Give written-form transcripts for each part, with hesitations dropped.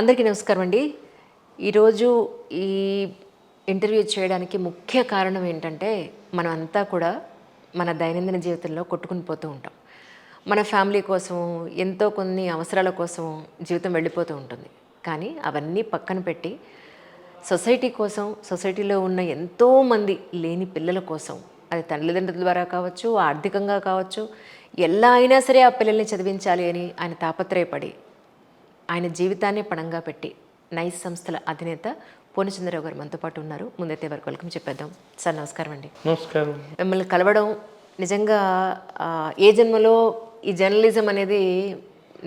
అందరికీ నమస్కారం అండి. ఈరోజు ఈ ఇంటర్వ్యూ చేయడానికి ముఖ్య కారణం ఏంటంటే, మనం అంతా కూడా మన దైనందిన జీవితంలో కొట్టుకుని పోతూ ఉంటాం. మన ఫ్యామిలీ కోసం, ఎంతో కొన్ని అవసరాల కోసం జీవితం వెళ్ళిపోతూ ఉంటుంది. కానీ అవన్నీ పక్కన పెట్టి, సొసైటీ కోసం, సొసైటీలో ఉన్న ఎంతోమంది లేని పిల్లల కోసం, అది తల్లిదండ్రుల ద్వారా కావచ్చు, ఆర్థికంగా కావచ్చు, ఎలా అయినా సరే ఆ పిల్లల్ని చదివించాలి అని ఆయన తాపత్రయపడి ఆయన జీవితాన్ని పణంగా పెట్టి నైస్ సంస్థల అధినేత పూర్ణచంద్రరావు గారు మనతో పాటు ఉన్నారు. ముందైతే వారికి వెల్కమ్ చెప్పేద్దాం. సార్ నమస్కారం అండి. నమస్కారం. మిమ్మల్ని కలవడం నిజంగా ఏ జన్మలో ఈ జర్నలిజం అనేది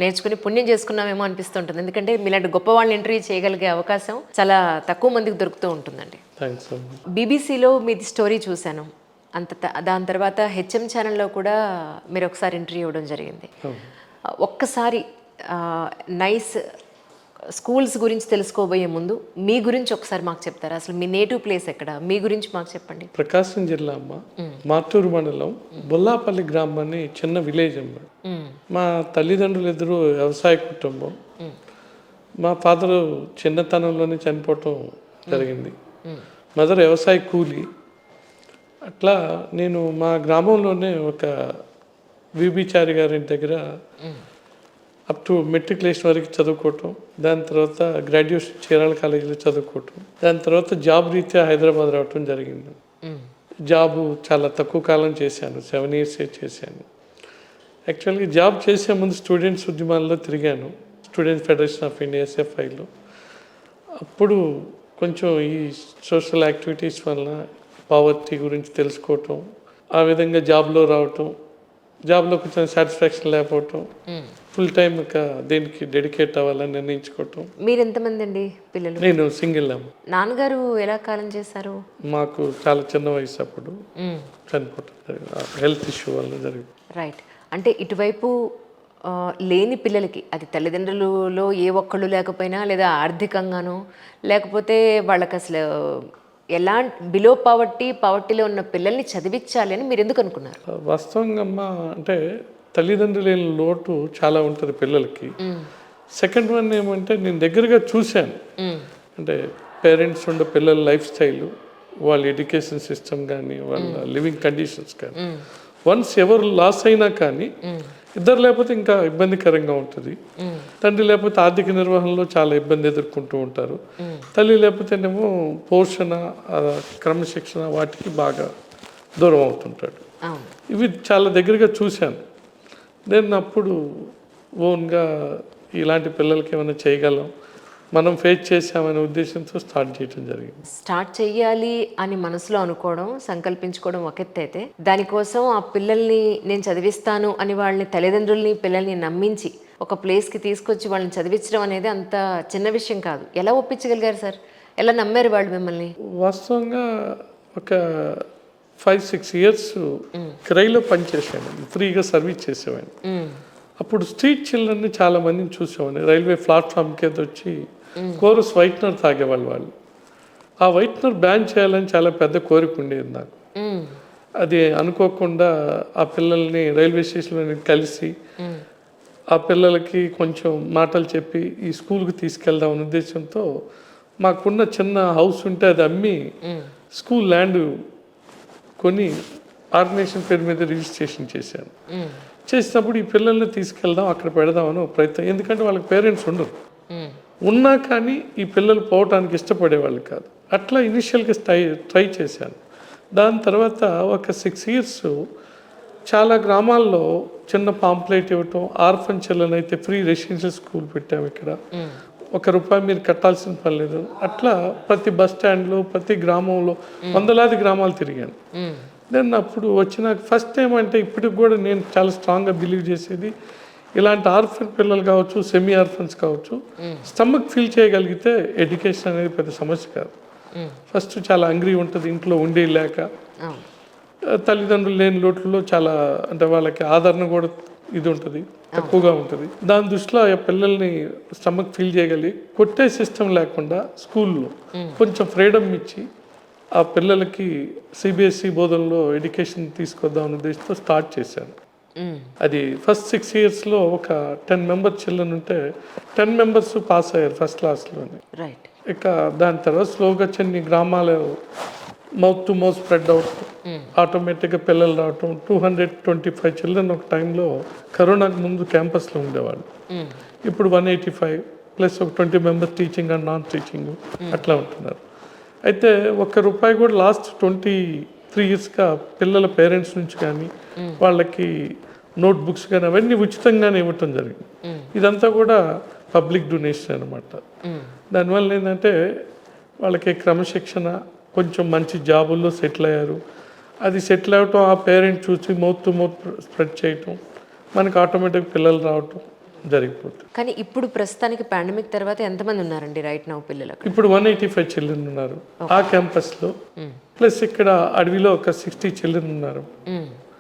నేర్చుకుని పుణ్యం చేసుకున్నామేమో అనిపిస్తుంటుంది. ఎందుకంటే మీలాంటి గొప్ప వాళ్ళని ఇంటర్వ్యూ చేయగలిగే అవకాశం చాలా తక్కువ మందికి దొరుకుతూ ఉంటుందండి. థ్యాంక్స్. బీబీసీలో మీది స్టోరీ చూశాను. దాని తర్వాత హెచ్ఎం ఛానల్లో కూడా మీరు ఒకసారి ఇంటర్వ్యూ ఇవ్వడం జరిగింది. ఒక్కసారి నైస్ స్కూల్స్ గురించి తెలుసుకోబోయే ముందు మీ గురించి ఒకసారి మాకు చెప్తారా? అసలు మీ నేటివ్ ప్లేస్ ఎక్కడ, మీ గురించి మాకు చెప్పండి. ప్రకాశం జిల్లా అమ్మ, మార్టూరు మండలం బొల్లాపల్లి గ్రామం అని చిన్న విలేజ్ అమ్మ. మా తల్లిదండ్రులు ఇద్దరు వ్యవసాయ కుటుంబం. మా ఫాదరు చిన్నతనంలోనే చనిపోవటం జరిగింది. మదర్ వ్యవసాయ కూలి. అట్లా నేను మా గ్రామంలోనే ఒక విబిచారి గారి దగ్గర అప్ టు మెట్రికులేషన్ వరకు చదువుకోవటం, దాని తర్వాత గ్రాడ్యుయేషన్ చీరాల కాలేజీలో చదువుకోవటం, దాని తర్వాత జాబ్ రీత్యా హైదరాబాద్ రావటం జరిగింది. జాబు చాలా తక్కువ కాలం చేశాను, 7 years చేశాను. యాక్చువల్గా జాబ్ చేసే ముందు స్టూడెంట్స్ ఉద్యమాల్లో తిరిగాను, స్టూడెంట్స్ ఫెడరేషన్ ఆఫ్ ఇండియా SFIలో. అప్పుడు కొంచెం ఈ సోషల్ యాక్టివిటీస్ వలన పావర్టీ గురించి తెలుసుకోవటం, ఆ విధంగా జాబ్లో రావటం, జాబ్లో కొంచెం సాటిస్ఫాక్షన్ లేకపోవటం, ఫుల్ టైం దేనికి డెడికేట్ అవ్వాలని నిర్ణయించుకోవటం. మీరు ఎంతమంది అండి పిల్లలు? నేను సింగిల్ అమ్మ. నాన్నగారు ఎలా కాలం చేశారు? మాకు చాలా చిన్న వయసు అప్పుడు చనిపోవటం జరిగింది, హెల్త్ ఇష్యూ వల్ల జరిగింది. రైట్. అంటే ఇటువైపు లేని పిల్లలకి, అది తల్లిదండ్రులలో ఏ ఒక్కళ్ళు లేకపోయినా, లేదా ఆర్థికంగానో, లేకపోతే వాళ్ళకి అసలు ఎలా బిలో పావర్టీలో ఉన్న పిల్లల్ని చదివించాలి అని మీరు ఎందుకు అనుకున్నారు? వాస్తవంగా అమ్మ, అంటే తల్లిదండ్రులు లేని లోటు చాలా ఉంటుంది పిల్లలకి. సెకండ్ వన్ ఏమంటే, నేను దగ్గరగా చూశాను. అంటే పేరెంట్స్ ఉండే పిల్లల లైఫ్ స్టైల్, వాళ్ళ ఎడ్యుకేషన్ సిస్టమ్ కానీ, వాళ్ళ లివింగ్ కండిషన్స్ కానీ, వన్స్ ఎవరు లాస్ అయినా కానీ ఇద్దరు లేకపోతే ఇంకా ఇబ్బందికరంగా ఉంటుంది. తండ్రి లేకపోతే ఆర్థిక నిర్వహణలో చాలా ఇబ్బంది ఎదుర్కొంటూ ఉంటారు. తల్లి లేకపోతేనేమో పోషణ, క్రమశిక్షణ వాటికి బాగా దూరం అవుతుంటాడు. ఇవి చాలా దగ్గరగా చూశాను. నేను అప్పుడు ఓన్గా ఇలాంటి పిల్లలకి ఏమైనా చేయగలం, మనం ఫేస్ చేసామనే ఉద్దేశంతో స్టార్ట్ చేయడం జరిగింది. స్టార్ట్ చెయ్యాలి అని మనసులో అనుకోవడం, సంకల్పించుకోవడం ఒక ఎత్తు అయితే, దానికోసం ఆ పిల్లల్ని నేను చదివిస్తాను అని వాళ్ళని, తల్లిదండ్రుల్ని పిల్లల్ని నమ్మించి ఒక ప్లేస్కి తీసుకొచ్చి వాళ్ళని చదివించడం అనేది అంత చిన్న విషయం కాదు. ఎలా ఒప్పించగలిగారు సార్? ఎలా నమ్మారు వాళ్ళు మిమ్మల్ని? వాస్తవంగా ఒక 5-6 years కిరైలో పనిచేసాను, ఫ్రీగా సర్వీస్ చేసేవాడిని. అప్పుడు స్ట్రీట్ చిల్డ్రన్ని చాలా మందిని చూసేవాడిని. రైల్వే ప్లాట్ఫామ్కి వచ్చి కోరస్ వైట్నర్ తాగేవాళ్ళు. వాళ్ళు ఆ వైట్నర్ బ్యాన్ చేయాలని చాలా పెద్ద కోరిక ఉండేది నాకు. అది అనుకోకుండా ఆ పిల్లల్ని రైల్వే స్టేషన్లో కలిసి ఆ పిల్లలకి కొంచెం మాటలు చెప్పి ఈ స్కూల్కి తీసుకెళ్దాం అనే ఉద్దేశంతో మాకున్న చిన్న హౌస్ ఉంటే అది అమ్మి స్కూల్ ల్యాండ్ కొని ఆర్గనైజేషన్ పేరు మీద రిజిస్ట్రేషన్ చేశాను. చేసినప్పుడు ఈ పిల్లల్ని తీసుకెళ్దాం, అక్కడ పెడదామని ఒక ప్రయత్నం. ఎందుకంటే వాళ్ళకి పేరెంట్స్ ఉండరు, ఉన్నా కానీ ఈ పిల్లలు పోవటానికి ఇష్టపడేవాళ్ళు కాదు. అట్లా ఇనిషియల్గా ట్రై చేశాను. దాని తర్వాత ఒక 6 years చాలా గ్రామాల్లో చిన్న పాంప్లెట్ ఇవ్వటం, ఆర్ఫన్ చిల్డ్రన్ అయితే ఫ్రీ రెసిడెన్షియల్ స్కూల్ పెట్టాము. ఇక్కడ ₹1 మీరు కట్టాల్సిన పని లేదు. అట్లా ప్రతి బస్ స్టాండ్లో, ప్రతి గ్రామంలో వందలాది గ్రామాలు తిరిగాను. నేను అప్పుడు వచ్చిన ఫస్ట్ టైం, అంటే ఇప్పటికి కూడా నేను చాలా స్ట్రాంగ్గా బిలీవ్ చేసేది, ఇలాంటి ఆర్ఫన్ పిల్లలు కావచ్చు, సెమీ ఆర్ఫన్స్ కావచ్చు, స్టమక్ ఫీల్ చేయగలిగితే ఎడ్యుకేషన్ అనేది పెద్ద సమస్య కాదు. ఫస్ట్ చాలా అంగ్రీ ఉంటుంది, ఇంట్లో ఉండి లేక, తల్లిదండ్రులు లేని లోట్లలో చాలా, అంటే వాళ్ళకి ఆదరణ కూడా ఇది ఉంటుంది, తక్కువగా ఉంటుంది. దాని దృష్టిలో ఆ పిల్లల్ని స్టమక్ ఫీల్ చేయగలిగి, కొట్టే సిస్టమ్ లేకుండా స్కూల్లో కొంచెం ఫ్రీడమ్ ఇచ్చి ఆ పిల్లలకి CBSE బోధనలో ఎడ్యుకేషన్ తీసుకొద్దాం అనే ఉద్దేశంతో స్టార్ట్ చేశాను. అది ఫస్ట్ 6 ఇయర్స్లో ఒక 10 మెంబర్ చిల్డ్రన్ ఉంటే 10 మెంబర్స్ పాస్ అయ్యారు ఫస్ట్ క్లాస్లోనే. రైట్. ఇక దాని తర్వాత స్లోగా చిన్ని గ్రామాలు mouth to mouth spread out, ఆటోమేటిక్గా పిల్లలు రావటం. 225 చిల్డ్రన్ ఒక టైంలో కరోనాకు ముందు క్యాంపస్లో ఉండేవాళ్ళు. ఇప్పుడు 185 ప్లస్ ఒక 20 members teaching and non teaching అట్లా ఉంటున్నారు. అయితే ₹1 కూడా లాస్ట్ 23 ఇయర్స్గా పిల్లల పేరెంట్స్ నుంచి కానీ వాళ్ళకి నోట్ బుక్స్ కానీ అవన్నీ ఉచితంగానే ఇవ్వటం జరిగింది. ఇదంతా కూడా పబ్లిక్ డొనేషన్ అనమాట. దానివల్ల ఏంటంటే వాళ్ళకి క్రమశిక్షణ, కొంచెం మంచి జాబుల్లో సెటిల్ అయ్యారు. అది సెటిల్ అవ్వటం, ఆ పేరెంట్ చూసి మౌత్ టు మౌత్ స్ప్రెడ్ చేయటం, మనకి ఆటోమేటిక్ పిల్లలు రావటం జరిగిపోతుంది. కానీ ఇప్పుడు ప్రస్తుతానికి పాండమిక్ తర్వాత ఎంతమంది ఉన్నారండి రైట్ నౌ పిల్లలు? ఇప్పుడు 185 చిల్డ్రన్ ఉన్నారు ఆ క్యాంపస్లో. ప్లస్ ఇక్కడ అడవిలో ఒక 60 చిల్డ్రన్ ఉన్నారు.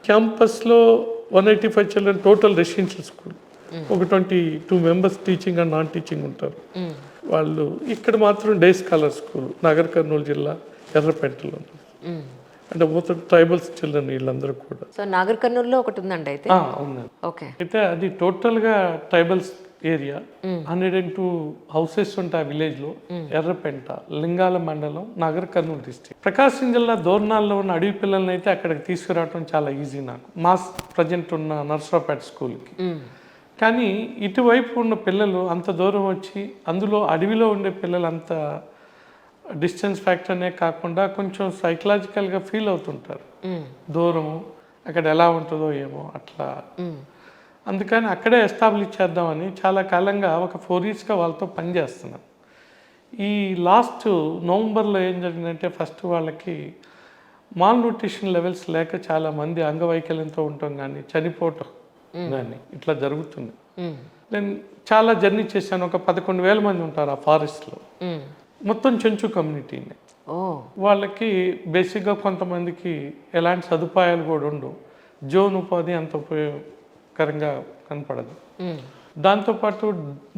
క్యాంపస్లో 185 చిల్డ్రన్ టోటల్ రెసిడెన్షియల్ స్కూల్. ఒక 22 members teaching and non teaching ఉంటారు. వాళ్ళు ఇక్కడ మాత్రం day scholar school Nagar Kurnool జిల్లా ఎర్రపెంటలో ఉంది. అంటే మొత్తం ట్రైబల్స్ చిల్డ్రన్ వీళ్ళందరూ కూడా. సో నాగర్ కర్నూలులో ఒకటి ఉందండి అయితే? ఉందండి. ఓకే. అయితే అది టోటల్గా ట్రైబల్స్ ఏరియా. 102 హౌసెస్ ఉంటాయి ఆ విలేజ్లో. ఎర్రపెంట, లింగాల మండలం, నగర్ కర్నూలు డిస్ట్రిక్ట్. ప్రకాశం జిల్లా దోర్నాల్లో ఉన్న అడవి పిల్లల్ని అయితే అక్కడికి తీసుకురావడం చాలా ఈజీ నాకు, మాస్ ప్రజెంట్ ఉన్న నర్సరావుపేట స్కూల్కి. కానీ ఇటువైపు ఉన్న పిల్లలు అంత దూరం వచ్చి, అందులో అడవిలో ఉండే పిల్లలు అంత డిస్టెన్స్ ఫ్యాక్టర్నే కాకుండా కొంచెం సైకలాజికల్గా ఫీల్ అవుతుంటారు. దూరము, అక్కడ ఎలా ఉంటుందో ఏమో అట్లా. అందుకని అక్కడే ఎస్టాబ్లిష్ చేద్దామని చాలా కాలంగా ఒక 4 ఇయర్స్గా వాళ్ళతో పనిచేస్తున్నాను. ఈ లాస్ట్ నవంబర్లో ఏం జరిగిందంటే ఫస్ట్ వాళ్ళకి మాల్ న్యూట్రిషన్ లెవెల్స్ లేక చాలామంది అంగవైకల్యంతో ఉండటం కానీ చనిపోవటం కానీ ఇట్లా జరుగుతుంది. నేను చాలా జర్నీ చేశాను. ఒక 11,000 మంది ఉంటారు ఆ ఫారెస్ట్లో. మొత్తం చెంచు కమ్యూనిటీని. వాళ్ళకి బేసిక్గా కొంతమందికి ఎలాంటి సదుపాయాలు కూడా ఉండవు. జోన్ ఉపాధి అంత ఉపయోగకరంగా కనపడదు. దాంతోపాటు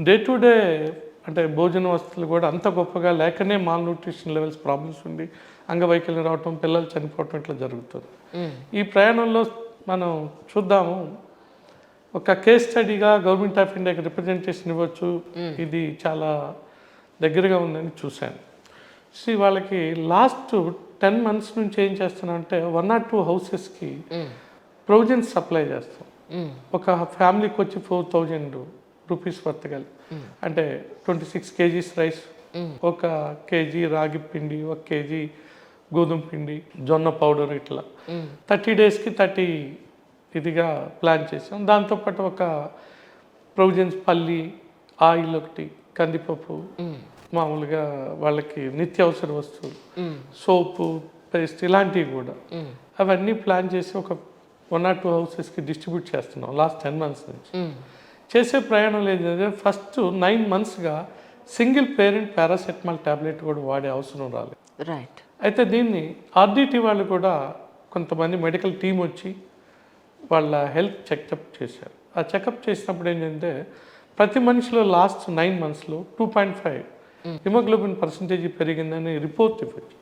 డే టు డే అంటే భోజన వస్తువులు కూడా అంత గొప్పగా లేకనే మాల్ న్యూట్రిషన్ లెవెల్స్ ప్రాబ్లమ్స్ ఉండి అంగవైకల్యం రావటం, పిల్లలు చనిపోవటం ఇట్లా జరుగుతుంది. ఈ ప్రయాణంలో మనం చూద్దాము, ఒక కేస్ స్టడీగా గవర్నమెంట్ ఆఫ్ ఇండియాకి రిప్రజెంటేషన్ ఇవ్వచ్చు, ఇది చాలా దగ్గరగా ఉందని చూశాను. వాళ్ళకి లాస్ట్ 10 months నుంచి ఏం చేస్తున్నాం అంటే 1 or 2 హౌసెస్కి ప్రొవిజన్స్ సప్లై చేస్తాం. ఒక ఫ్యామిలీకి వచ్చి 4,000 రూపీస్ వర్త్ కలిగి, అంటే 26 kgs రైస్, 1 kg రాగి పిండి, 1 kg గోధుమ పిండి, జొన్న పౌడర్, ఇట్లా 30 daysకి 30 ఇదిగా ప్లాన్ చేసాం. దాంతోపాటు ఒక ప్రొవిజన్స్ పల్లి, ఆయిల్ ఒకటి, కందిపప్పు, మామూలుగా వాళ్ళకి నిత్యావసర వస్తువులు, సోపు, పేస్ట్ ఇలాంటివి కూడా అవన్నీ ప్లాన్ చేసి ఒక 1 or 2 హౌసెస్కి డిస్ట్రిబ్యూట్ చేస్తున్నాం లాస్ట్ 10 months నుంచి. చేసే ప్రయాణంలో ఏంటంటే ఫస్ట్ 9 monthsగా సింగిల్ పేరెంట్ పారాసెటమాల్ ట్యాబ్లెట్ కూడా వాడే అవసరం రాలేదు. రైట్. అయితే దీన్ని ఆర్డిటి వాళ్ళు కూడా కొంతమంది మెడికల్ టీం వచ్చి వాళ్ళ హెల్త్ చెకప్ చేశారు. ఆ చెకప్ చేసినప్పుడు ఏంటంటే ప్రతి మనిషిలో లాస్ట్ 9 monthsలో 2.5 హిమోగ్లోబిన్ పర్సంటేజ్ పెరిగిందని రిపోర్ట్ ఇవ్వచ్చు.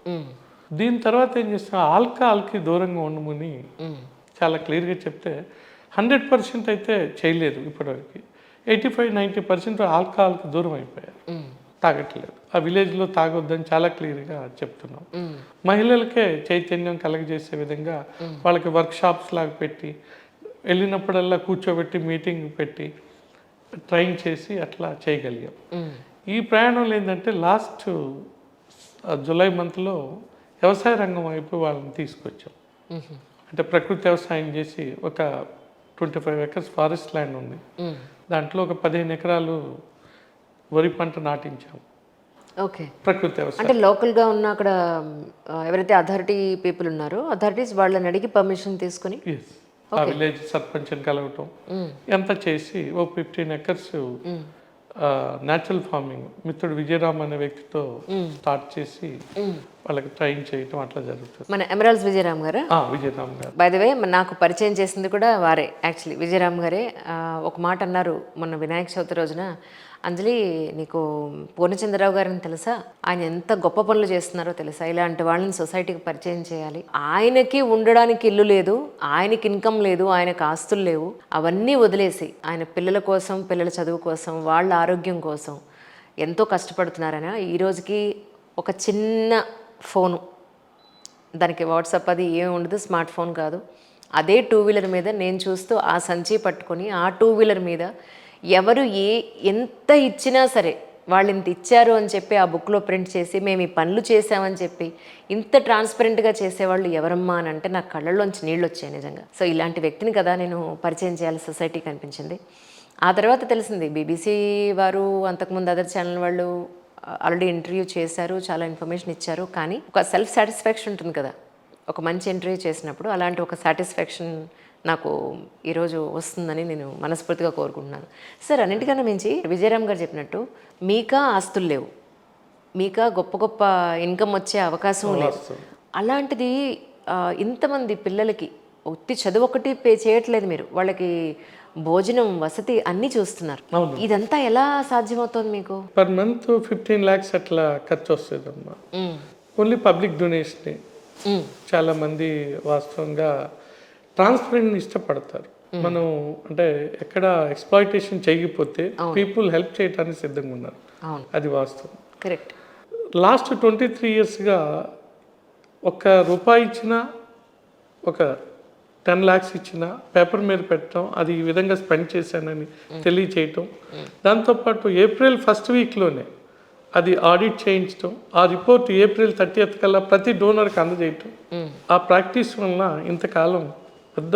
దీని తర్వాత ఏం చేస్తాం, ఆల్కహాల్కి దూరంగా ఉండమని చాలా క్లియర్గా చెప్తే 100% అయితే చేయలేదు ఇప్పటివరకు. 85-90% ఆల్కహాల్కి దూరం అయిపోయారు, తాగట్లేదు. ఆ విలేజ్లో తాగొద్దని చాలా క్లియర్గా చెప్తున్నాం. మహిళలకే చైతన్యం కలగజేసే విధంగా వాళ్ళకి వర్క్షాప్స్ లాగా పెట్టి, వెళ్ళినప్పుడల్లా కూర్చోబెట్టి మీటింగ్ పెట్టి ట్రైన్ చేసి అట్లా చేయగలిగాం. ఈ ప్రయాణంలో ఏంటంటే లాస్ట్ జూలై మంత్లో వ్యవసాయ రంగం వైపు వాళ్ళని తీసుకొచ్చాం. అంటే ప్రకృతి వ్యవసాయం చేసి ఒక 25 acres ఫారెస్ట్ ల్యాండ్ ఉంది, దాంట్లో ఒక 15 ఎకరాలు వరి పంట నాటించాం. ఓకే. ప్రకృతి వ్యవసాయం అంటే లోకల్గా ఉన్న అక్కడ ఎవరైతే అథారిటీ పీపుల్ ఉన్నారో అథారిటీస్ వాళ్ళని అడిగి పర్మిషన్ తీసుకుని ఆ విలేజ్ సర్పంచ్ని కలవటం ఎంత చేసి ఓ 15 acres న్యాచురల్ ఫార్మింగ్ మిత్రుడు విజయరామ్ అనే వ్యక్తితో స్టార్ట్ చేసి వాళ్ళకి ట్రైన్ చేయటం అట్లా జరుగుతుంది. మన ఎమరాల్డ్స్ విజయరామ్ గారా? విజయరామ్ గారు. బై ద వే నాకు పరిచయం చేసింది కూడా వారే, యాక్చువల్లీ విజయరామ్ గారే. ఒక మాట అన్నారు మొన్న వినాయక చవితి రోజున, అంజలి నీకు పూర్ణచంద్రరావు గారిని తెలుసా, ఆయన ఎంత గొప్ప పనులు చేస్తున్నారో తెలుసా, ఇలాంటి వాళ్ళని సొసైటీకి పరిచయం చేయాలి. ఆయనకి ఉండడానికి ఇల్లు లేదు, ఆయనకి ఇన్కమ్ లేదు, ఆయనకు ఆస్తులు లేవు, అవన్నీ వదిలేసి ఆయన పిల్లల కోసం, పిల్లల చదువు కోసం, వాళ్ళ ఆరోగ్యం కోసం ఎంతో కష్టపడుతున్నారని. ఈ రోజుకి ఒక చిన్న ఫోను, దానికి వాట్సాప్ అది ఏమి ఉండదు, స్మార్ట్ ఫోన్ కాదు, అదే 2 వీలర్ మీద నేను చూస్తూ ఆ సంచి పట్టుకొని ఆ 2 వీలర్ మీద ఎవరు ఎంత ఇచ్చినా సరే వాళ్ళు ఇంత ఇచ్చారు అని చెప్పి ఆ బుక్లో ప్రింట్ చేసి మేము ఈ పనులు చేసామని చెప్పి ఇంత ట్రాన్స్పరెంట్గా చేసేవాళ్ళు ఎవరమ్మా అని అంటే నాకు కళ్ళల్లోంచి నీళ్ళు వచ్చాయి నిజంగా. సో ఇలాంటి వ్యక్తిని కదా నేను పరిచయం చేయాలి సొసైటీకి అనిపించింది. ఆ తర్వాత తెలిసింది బీబీసీ వారు, అంతకుముందు అదర్ ఛానల్ వాళ్ళు ఆల్రెడీ ఇంటర్వ్యూ చేశారు, చాలా ఇన్ఫర్మేషన్ ఇచ్చారు. కానీ ఒక సెల్ఫ్ సాటిస్ఫాక్షన్ ఉంటుంది కదా ఒక మంచి ఇంటర్వ్యూ చేసినప్పుడు, అలాంటి ఒక సాటిస్ఫాక్షన్ నాకు ఈరోజు వస్తుందని నేను మనస్ఫూర్తిగా కోరుకుంటున్నాను. సార్ అన్నింటికన్నా మించి విజయరామ్ గారు చెప్పినట్టు మీకా ఆస్తులు లేవు, మీకా గొప్ప గొప్ప ఇన్కమ్ వచ్చే అవకాశం లేదు. అలాంటిది ఇంతమంది పిల్లలకి ఉత్తి చదువు ఒకటి పే చేయట్లేదు, మీరు వాళ్ళకి భోజనం, వసతి అన్నీ చూస్తున్నారు. ఇదంతా ఎలా సాధ్యమవుతుంది మీకు? పర్ మంత్ 15 lakhs అట్లా ఖర్చు వస్తుంది అమ్మా. Only public donation. చాలా మంది వాస్తవంగా ట్రాన్స్పరెంట్ ఇష్టపడతారు. మనం అంటే ఎక్కడ ఎక్స్‌ప్లాయిటేషన్ చేయకపోతే పీపుల్ హెల్ప్ చేయడానికి సిద్ధంగా ఉన్నారు. అది వాస్తవం. కరెక్ట్. లాస్ట్ 23 yearsగా ఒక్క రూపాయి ఇచ్చినా, ఒక 10 lakhs ఇచ్చిన పేపర్ మీద పెట్టడం, అది ఈ విధంగా స్పెండ్ చేశానని తెలియచేయటం, దాంతోపాటు ఏప్రిల్ 1st వీక్లోనే అది ఆడిట్ చేయించడం, ఆ రిపోర్ట్ ఏప్రిల్ 30th కల్లా ప్రతి డోనర్కి అందజేయటం, ఆ ప్రాక్టీస్ వలన ఇంతకాలం పెద్ద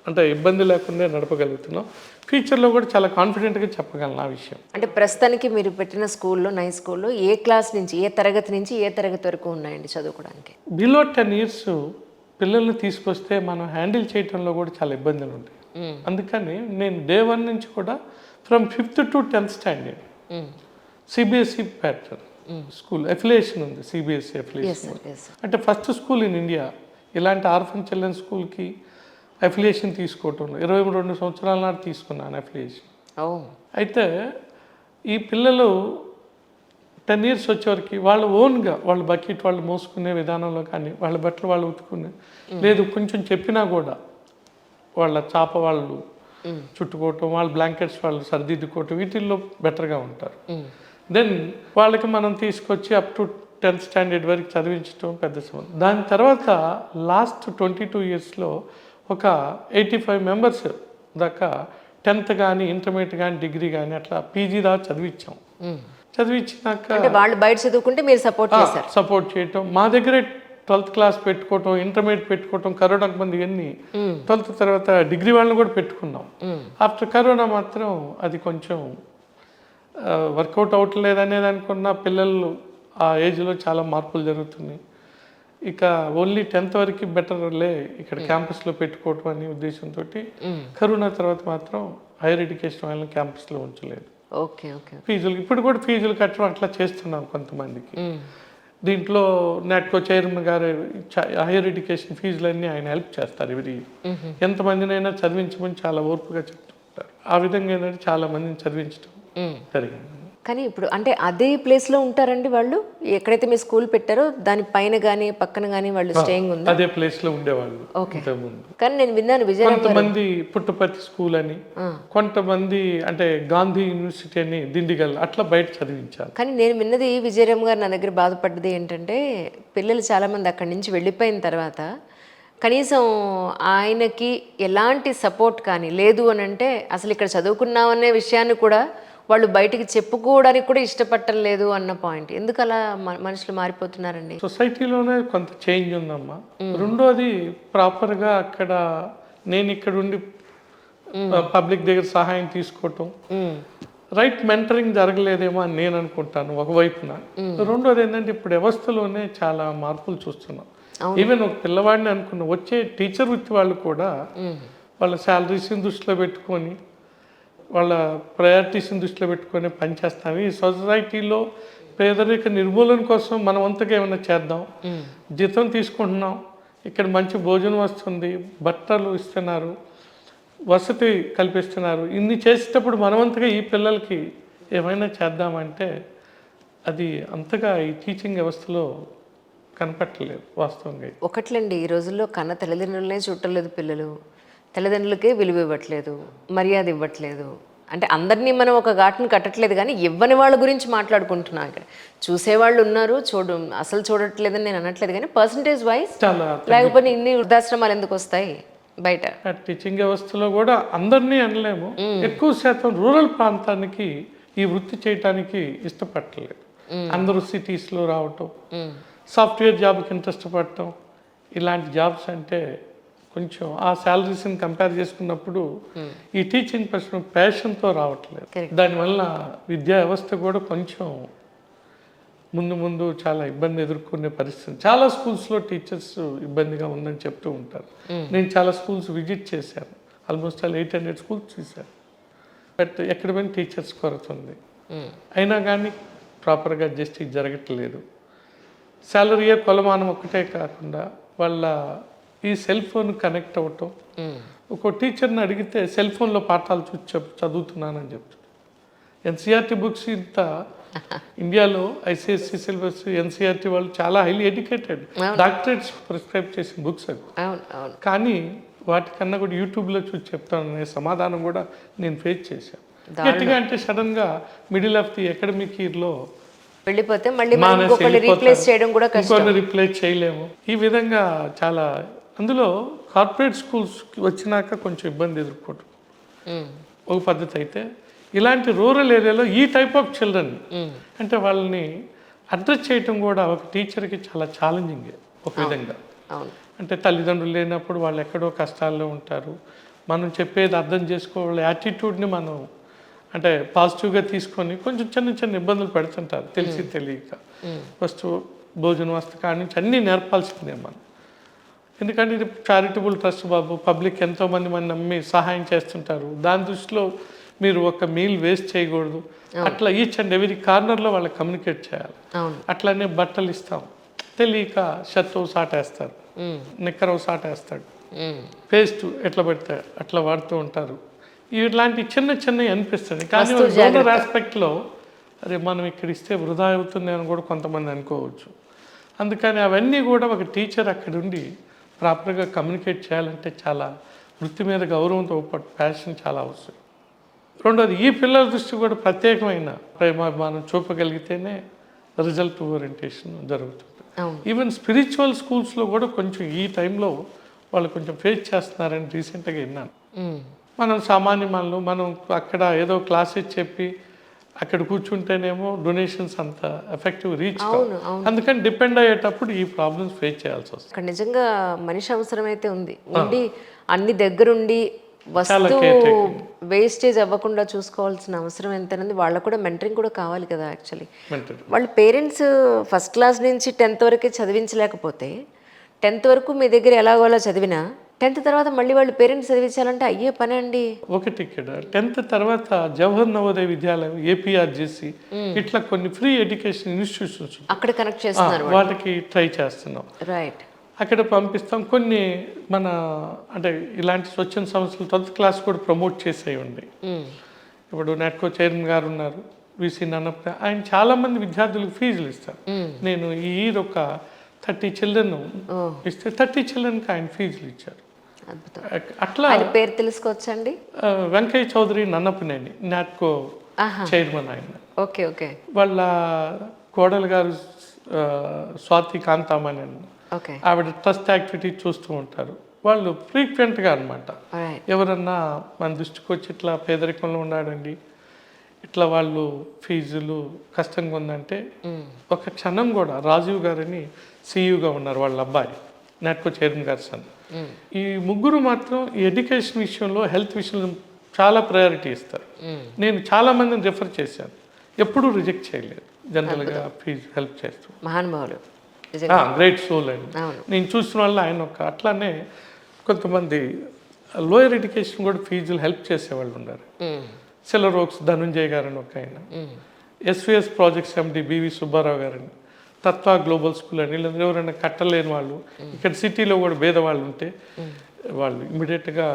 అంటే ఇబ్బంది లేకుండా నడపగలుగుతున్నాం. ఫ్యూచర్లో కూడా చాలా కాన్ఫిడెంట్గా చెప్పగలను ఆ విషయం. అంటే ప్రస్తుతానికి మీరు పెట్టిన స్కూల్లో, నై స్కూల్లో ఏ క్లాస్ నుంచి ఏ తరగతి నుంచి ఏ తరగతి వరకు ఉన్నాయండి చదువుకోవడానికి? బిలో 10 years పిల్లల్ని తీసుకొస్తే మనం హ్యాండిల్ చేయడంలో కూడా చాలా ఇబ్బందులు ఉంటాయి. అందుకని నేను డే 1 నుంచి కూడా from 5th to 10th standard CBSE pattern school affiliation ఉంది. సిబిఎస్ఈ అఫిలియేషన్ అంటే ఫస్ట్ స్కూల్ ఇన్ ఇండియా ఇలాంటి ఆర్ఫన్ చిల్డ్రన్ స్కూల్కి అఫిలియేషన్ తీసుకోవటం 22 సంవత్సరాల నాడు తీసుకున్నాను అఫిలియేషన్. అయితే ఈ పిల్లలు 10 years వచ్చేవరకు వాళ్ళ ఓన్గా వాళ్ళ బకెట్ వాళ్ళు మోసుకునే విధానంలో కానీ, వాళ్ళ బట్టలు వాళ్ళు ఉతుకునే లేదు, కొంచెం చెప్పినా కూడా వాళ్ళ చాప వాళ్ళు చుట్టుకోవటం, వాళ్ళ బ్లాంకెట్స్ వాళ్ళు సర్దిద్దుకోవటం, వీటిల్లో బెటర్గా ఉంటారు. దెన్ వాళ్ళకి మనం తీసుకొచ్చి అప్ టు 10th standard వరకు చదివించడం పెద్ద సమయం. దాని తర్వాత లాస్ట్ 22 yearsలో ఒక 85 members దాకా 10th కానీ, ఇంటర్మీడియట్ కానీ, డిగ్రీ కానీ అట్లా పీజీ దాకా చదివించాం. చదివించినాక వాళ్ళు బయట చదువుకుంటే మీరు సపోర్ట్ చేయటం, మా దగ్గరే 12th class పెట్టుకోవటం, ఇంటర్మీడియట్ పెట్టుకోవటం, కరోనాకు మంది ఇవన్నీ 12th తర్వాత డిగ్రీ వాళ్ళని కూడా పెట్టుకున్నాం. ఆఫ్టర్ కరోనా మాత్రం అది కొంచెం వర్కౌట్ అవ్వట్లేదనేది అనుకున్న, పిల్లలు ఆ ఏజ్లో చాలా మార్పులు జరుగుతున్నాయి. ఇక ఓన్లీ 10th వరకు బెటర్లే ఇక్కడ క్యాంపస్లో పెట్టుకోవటం అనే ఉద్దేశంతో కరోనా తర్వాత మాత్రం హైయర్ ఎడ్యుకేషన్ వాళ్ళని క్యాంపస్లో ఉంచలేదు. Okay okay. ఫీజులు ఇప్పుడు కూడా ఫీజులు కట్టడం అట్లా చేస్తున్నాం కొంతమందికి. దీంట్లో నాట్కో చైర్మన్ గారు హైయర్ ఎడ్యుకేషన్ ఫీజులన్నీ ఆయన హెల్ప్ చేస్తారు ఎవరి ఎంతమందినైనా చదివించమని చాలా ఓర్పుగా చెప్తుంటారు. ఆ విధంగా ఏంటంటే చాలా మందిని చదివించడం జరిగింది. కానీ ఇప్పుడు అంటే అదే ప్లేస్లో ఉంటారండి వాళ్ళు, ఎక్కడైతే మీరు స్కూల్ పెట్టారో దాని పైన కానీ పక్కన కానీ వాళ్ళు స్టేయింగ్ ఉంది? అదే ప్లేస్లో ఉండేవాళ్ళు. ఓకే. కానీ నేను విన్నాను విజయరామ్ కొంతమంది పుట్టపర్తి స్కూల్ అని, కొంతమంది అంటే గాంధీ యూనివర్సిటీ అని దిండిగల్ అట్లా బయట చదివించారు. కానీ నేను విన్నది విజయరామ్ గారు నా దగ్గర బాధపడ్డది ఏంటంటే, పిల్లలు చాలామంది అక్కడి నుంచి వెళ్ళిపోయిన తర్వాత కనీసం ఆయనకి ఎలాంటి సపోర్ట్ కానీ లేదు అని అంటే, అసలు ఇక్కడ చదువుకున్నామనే విషయాన్ని కూడా వాళ్ళు బయటికి చెప్పుకోవడానికి కూడా ఇష్టపడటం లేదు అన్న పాయింట్. ఎందుకు అలా మనుషులు మారిపోతున్నారండి? సొసైటీలోనే కొంత చేంజ్ ఉందమ్మా. రెండోది ప్రాపర్గా అక్కడ నేను ఇక్కడ ఉండి పబ్లిక్ దగ్గర సహాయం తీసుకోవటం, రైట్ మెంటరింగ్ జరగలేదేమో అని నేను అనుకుంటాను ఒకవైపున. రెండోది ఏంటంటే ఇప్పుడు వ్యవస్థలోనే చాలా మార్పులు చూస్తున్నాం. ఈవెన్ ఒక పిల్లవాడిని అనుకున్న వచ్చే టీచర్ వృత్తి వాళ్ళు కూడా వాళ్ళ శాలరీస్ని దృష్టిలో పెట్టుకొని, వాళ్ళ ప్రయారిటీస్ని దృష్టిలో పెట్టుకొని పనిచేస్తాము. ఈ సొసైటీలో పేదరిక నిర్మూలన కోసం మనం అంతగా ఏమైనా చేద్దాం. జీతం తీసుకుంటున్నాం, ఇక్కడ మంచి భోజనం వస్తుంది, బట్టలు ఇస్తున్నారు, వసతి కల్పిస్తున్నారు. ఇన్ని చేసేటప్పుడు మనమంతగా ఈ పిల్లలకి ఏమైనా చేద్దామంటే అది అంతగా ఈ టీచింగ్ వ్యవస్థలో కనపట్టలేదు వాస్తవంగా. ఒకట్లండి, ఈ రోజుల్లో కన్న తల్లిదండ్రులనే చుట్టలేదు పిల్లలు, తల్లిదండ్రులకే విలువ ఇవ్వట్లేదు, మర్యాద ఇవ్వట్లేదు. అంటే అందరినీ మనం ఒక ఘాటును కట్టట్లేదు, కానీ ఇవ్వని వాళ్ళ గురించి మాట్లాడుకుంటున్నాం. ఇక్కడ చూసేవాళ్ళు ఉన్నారు, అసలు చూడట్లేదని నేను అనట్లేదు, కానీ పర్సంటేజ్ వైజ్ చాలా లేకపోతే ఇన్ని వృద్ధాశ్రమాలు ఎందుకు వస్తాయి బయట? టీచింగ్ వ్యవస్థలో కూడా అందరినీ అనలేము, ఎక్కువ శాతం రూరల్ ప్రాంతానికి ఈ వృత్తి చేయటానికి ఇష్టపడలేదు. అందరూ సిటీస్లో రావటం, సాఫ్ట్వేర్ జాబ్కి ఇంట్రెస్ట్ పడటం, ఇలాంటి జాబ్స్ అంటే కొంచెం ఆ శాలరీస్ని కంపేర్ చేసుకున్నప్పుడు ఈ టీచింగ్ ప్రశ్న ప్యాషన్తో రావట్లేదు. దానివల్ల విద్యా వ్యవస్థ కూడా కొంచెం ముందు చాలా ఇబ్బంది ఎదుర్కొనే పరిస్థితి. చాలా స్కూల్స్లో టీచర్స్ ఇబ్బందిగా ఉందని చెప్తూ ఉంటారు. నేను చాలా స్కూల్స్ విజిట్ చేశాను, ఆల్మోస్ట్ 800 స్కూల్స్ చూశాను. బట్ ఎక్కడ పోయిన టీచర్స్ కొరత ఉంది. అయినా కానీ ప్రాపర్గా జస్టిస్ జరగట్లేదు. శాలరీ కొలమానం ఒక్కటే కాకుండా వాళ్ళ ఈ సెల్ ఫోన్ కనెక్ట్ అవ్వటం. ఒక టీచర్ని అడిగితే సెల్ ఫోన్లో పాఠాలు చూసి చదువుతున్నానని చెప్తాడు. ఎన్సీఆర్టీ బుక్స్ ఇంత ఇండియాలో ఐసిఎస్సి సిలబస్ ఎన్సీఆర్టీ వాళ్ళు చాలా హైలీ ఎడ్యుకేటెడ్, డాక్టరేట్స్ ప్రిస్క్రైబ్ చేసిన బుక్స్ అవి. కానీ వాటికన్నా కూడా యూట్యూబ్లో చూసి చెప్తాననే సమాధానం కూడా నేను ఫేస్ చేశాను. గట్టిగా అంటే సడన్గా మిడిల్ ఆఫ్ ది అకాడమిక్ ఇయర్లో వెళ్ళిపోతే మళ్ళీ రీప్లేస్ చేయడం కూడా కష్టం, రీప్లేస్ చేయలేము. ఈ విధంగా చాలా అందులో కార్పొరేట్ స్కూల్స్ వచ్చినాక కొంచెం ఇబ్బంది ఎదుర్కోవటం ఒక పద్ధతి అయితే, ఇలాంటి రూరల్ ఏరియాలో ఈ టైప్ ఆఫ్ చిల్డ్రన్ అంటే వాళ్ళని అడ్రస్ చేయటం కూడా ఒక టీచర్కి చాలా ఛాలెంజింగ్ ఒక విధంగా. అంటే తల్లిదండ్రులు లేనప్పుడు వాళ్ళు ఎక్కడో కష్టాల్లో ఉంటారు, మనం చెప్పేది అర్థం చేసుకోవాలి, యాటిట్యూడ్ని మనం అంటే పాజిటివ్గా తీసుకొని కొంచెం చిన్న ఇబ్బందులు పెడుతుంటారు తెలిసి తెలియక. ఫస్ట్ భోజన వస్తు కాడి నుంచి అన్నీ నేర్పాల్సిందే మనం. ఎందుకంటే ఇది చారిటబుల్ ట్రస్ట్ బాబు, పబ్లిక్ ఎంతోమంది మన నమ్మి సహాయం చేస్తుంటారు. దాని దృష్టిలో మీరు ఒక మీల్ వేస్ట్ చేయకూడదు. అట్లా ఈచ్ అండ్ ఎవరీ కార్నర్లో వాళ్ళకి కమ్యూనికేట్ చేయాలి. అట్లానే బట్టలు ఇస్తాం, తెలియక షర్ట్ సాటేస్తారు, నిక్కర సాటేస్తాడు, పేస్ట్ ఎట్లా పెడతారు అట్లా వాడుతూ ఉంటారు. ఇట్లాంటి చిన్నవి అనిపిస్తుంది. కానీ రూరల్ ఆస్పెక్ట్లో అరే మనం ఇక్కడ ఇస్తే వృధా అవుతుంది అని కూడా కొంతమంది అనుకోవచ్చు. అందుకని అవన్నీ కూడా ఒక టీచర్ అక్కడ ఉండి ప్రాపర్గా కమ్యూనికేట్ చేయాలంటే చాలా వృత్తి మీద గౌరవంతో పాటు ప్యాషన్ చాలా అవసరం. రెండోది ఈ పిల్లల దృష్టి కూడా ప్రత్యేకమైన ప్రేమాభిమానం చూపగలిగితేనే రిజల్ట్ ఓరియంటేషన్ జరుగుతుంది. ఈవెన్ స్పిరిచువల్ స్కూల్స్లో కూడా కొంచెం ఈ టైంలో వాళ్ళు కొంచెం ఫేస్ చేస్తున్నారని రీసెంట్గా విన్నాను. మనం సామాన్య మనం అక్కడ ఏదో క్లాసెస్ చెప్పి అక్కడ కూర్చుంటేనేమో డొనేషన్స్ అంత ఎఫెక్టివ్ రీచ్ అందుకని డిపెండ్ అయ్యేటప్పుడు ఈ ప్రాబ్లమ్స్ ఫేస్ చేయాల్సి వస్తుంది. అక్కడ నిజంగా మనిషి అవసరం అయితే ఉండి అన్ని దగ్గరుండి వస్తువు వేస్టేజ్ అవ్వకుండా చూసుకోవాల్సిన అవసరం ఎంతైనా వాళ్ళకు కూడా మెంటరింగ్ కూడా కావాలి కదా. యాక్చువల్లీ వాళ్ళ పేరెంట్స్ ఫస్ట్ క్లాస్ నుంచి 10th వరకే చదివించలేకపోతే 10th వరకు మీ దగ్గర ఎలాగోలా చదివినా 10th తర్వాత మళ్ళీ వాళ్ళు పేరెంట్స్ చదివించాలంటే అయ్యే పని అండి. ఒకటి ఇక్కడ 10th తర్వాత జవహర్ నవోదయ విద్యాలయం, ఏపీఆర్జేసీ ఇట్లా కొన్ని ఫ్రీ ఎడ్యుకేషన్ ఇన్స్టిట్యూషన్స్ అక్కడ కనెక్ట్ చేస్తున్నారు, వాటికి ట్రై చేస్తున్నాం. రైట్, అక్కడ పంపిస్తాం. కొన్ని మన అంటే ఇలాంటి స్వచ్ఛంద సంస్థలు 12th క్లాస్ కూడా ప్రమోట్ చేసేవి ఉన్నాయి. ఇప్పుడు నెట్కో చైర్మన్ గారు ఉన్నారు, విసి నన్నప్ప, ఆయన చాలామంది విద్యార్థులకు ఫీజులు ఇస్తారు. నేను ఈ ఇయర్ ఒక 30 చిల్డ్రన్ ఇస్తే 30 చిల్డ్రన్కి ఆయన ఫీజులు ఇచ్చారు. అట్లా పేరు తెలుసుకోవచ్చండి, వెంకయ్య చౌదరి నన్నప్పనేని, నాట్కో చైర్మన్ ఆయన. Okay okay. వాళ్ళ కోడలు గారు స్వాతి కాంతామని, ఆవిడ ట్రస్ట్ యాక్టివిటీ చూస్తూ ఉంటారు. వాళ్ళు ఫ్రీక్వెంట్గా అనమాట ఎవరన్నా మన దృష్టికి వచ్చి ఇట్లా పేదరికంలో ఉన్నాడండి, ఇట్లా వాళ్ళు ఫీజులు కష్టంగా ఉందంటే ఒక క్షణం కూడా రాజీవ్ గారని సీఈగా ఉన్నారు, వాళ్ళ అబ్బాయి నాట్కో చైర్మన్ గారు సన్. ఈ ముగ్గురు మాత్రం ఈ ఎడ్యుకేషన్ విషయంలో హెల్త్ విషయంలో చాలా ప్రయారిటీ ఇస్తారు. నేను చాలా మందిని రిఫర్ చేశాను, ఎప్పుడూ రిజెక్ట్ చేయలేదు. జనరల్గా ఫీజు హెల్ప్ చేస్తూ మహానుభావులు, గ్రేట్ సోల్ అండి. నేను చూసిన వల్ల ఆయన ఒక అట్లానే కొంతమంది లోయర్ ఎడ్యుకేషన్ కూడా ఫీజులు హెల్ప్ చేసేవాళ్ళు ఉన్నారు. సెలరోక్స్ ధనుంజయ్ గారు అని ఒక ఆయన, ఎస్విఎస్ ప్రాజెక్ట్స్ ఎండి బివి సుబ్బారావు గారండి, తత్వ గ్లోబల్ స్కూల్ అండి. వీళ్ళందరూ ఎవరైనా కట్టలేని వాళ్ళు ఇక్కడ సిటీలో కూడా పేదవాళ్ళు ఉంటే వాళ్ళు ఇమీడియట్గా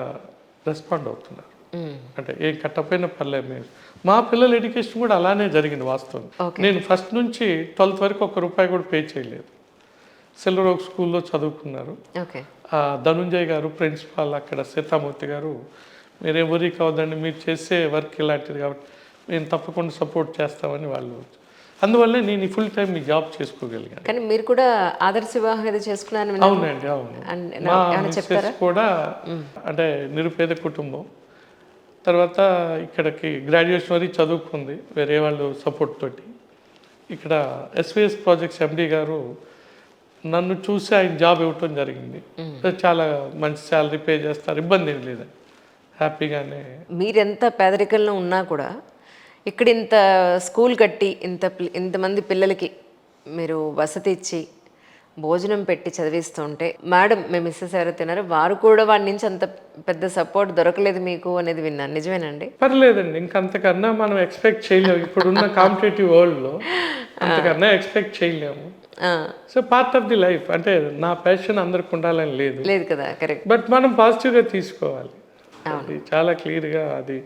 రెస్పాండ్ అవుతున్నారు. అంటే ఏం కట్టపోయినా పర్లేదు మేము. మా పిల్లల ఎడ్యుకేషన్ కూడా అలానే జరిగింది వాస్తవం. నేను ఫస్ట్ నుంచి 12th వరకు ₹1 కూడా పే చేయలేదు. సిల్వర్ ఓక్ స్కూల్లో చదువుకున్నారు. ధనుంజయ్ గారు ప్రిన్సిపాల్, అక్కడ సీతామూర్తి గారు, మీరేం వరీ కావద్దండి, మీరు చేసే వర్క్ ఇలాంటిది కాబట్టి మేము తప్పకుండా సపోర్ట్ చేస్తామని వాళ్ళు. అందువల్ల నేను ఫుల్ టైం ఈ జాబ్ చేసుకోగలిగాను. కానీ మీరు కూడా ఆదర్శ వివాహం ఏదో చేసుకున్నాను. అవునండి, అవును. మా మిస్సెస్ కూడా అంటే నిరుపేద కుటుంబం. తర్వాత ఇక్కడికి గ్రాడ్యుయేషన్ వరకు చదువుకుంది వేరే వాళ్ళు సపోర్ట్ తోటి. ఇక్కడ ఎస్విఎస్ ప్రాజెక్ట్స్ ఎండి గారు నన్ను చూసి ఆయన జాబ్ ఇవ్వటం జరిగింది. చాలా మంచి శాలరీ పే చేస్తారు, ఇబ్బంది ఏం లేదండి, హ్యాపీగానే. మీరెంత పేదరికంలో ఉన్నా కూడా ఇక్కడ ఇంత స్కూల్ కట్టి ఇంతమంది పిల్లలకి మీరు వసతి ఇచ్చి భోజనం పెట్టి చదివిస్తుంటే, మేడం మేము మిస్సెస్ ఎవరైతే ఉన్నారో వారు కూడా వాడి నుంచి అంత పెద్ద సపోర్ట్ దొరకలేదు మీకు అనేది విన్నాను, నిజమేనండి? పర్లేదండి, ఇంకంతకన్నా మనం ఎక్స్పెక్ట్ చేయలేము. ఇప్పుడున్న కాంపిటేటివ్ వరల్డ్లో అంతకన్నా ఎక్స్పెక్ట్ చేయలేము. So part of the life. అంటే నా ప్యాషన్ అందరికి ఉండాలని లేదు కదా, కరెక్ట్. బట్ మనం పాజిటివ్గా తీసుకోవాలి. అది చాలా క్లియర్గా అది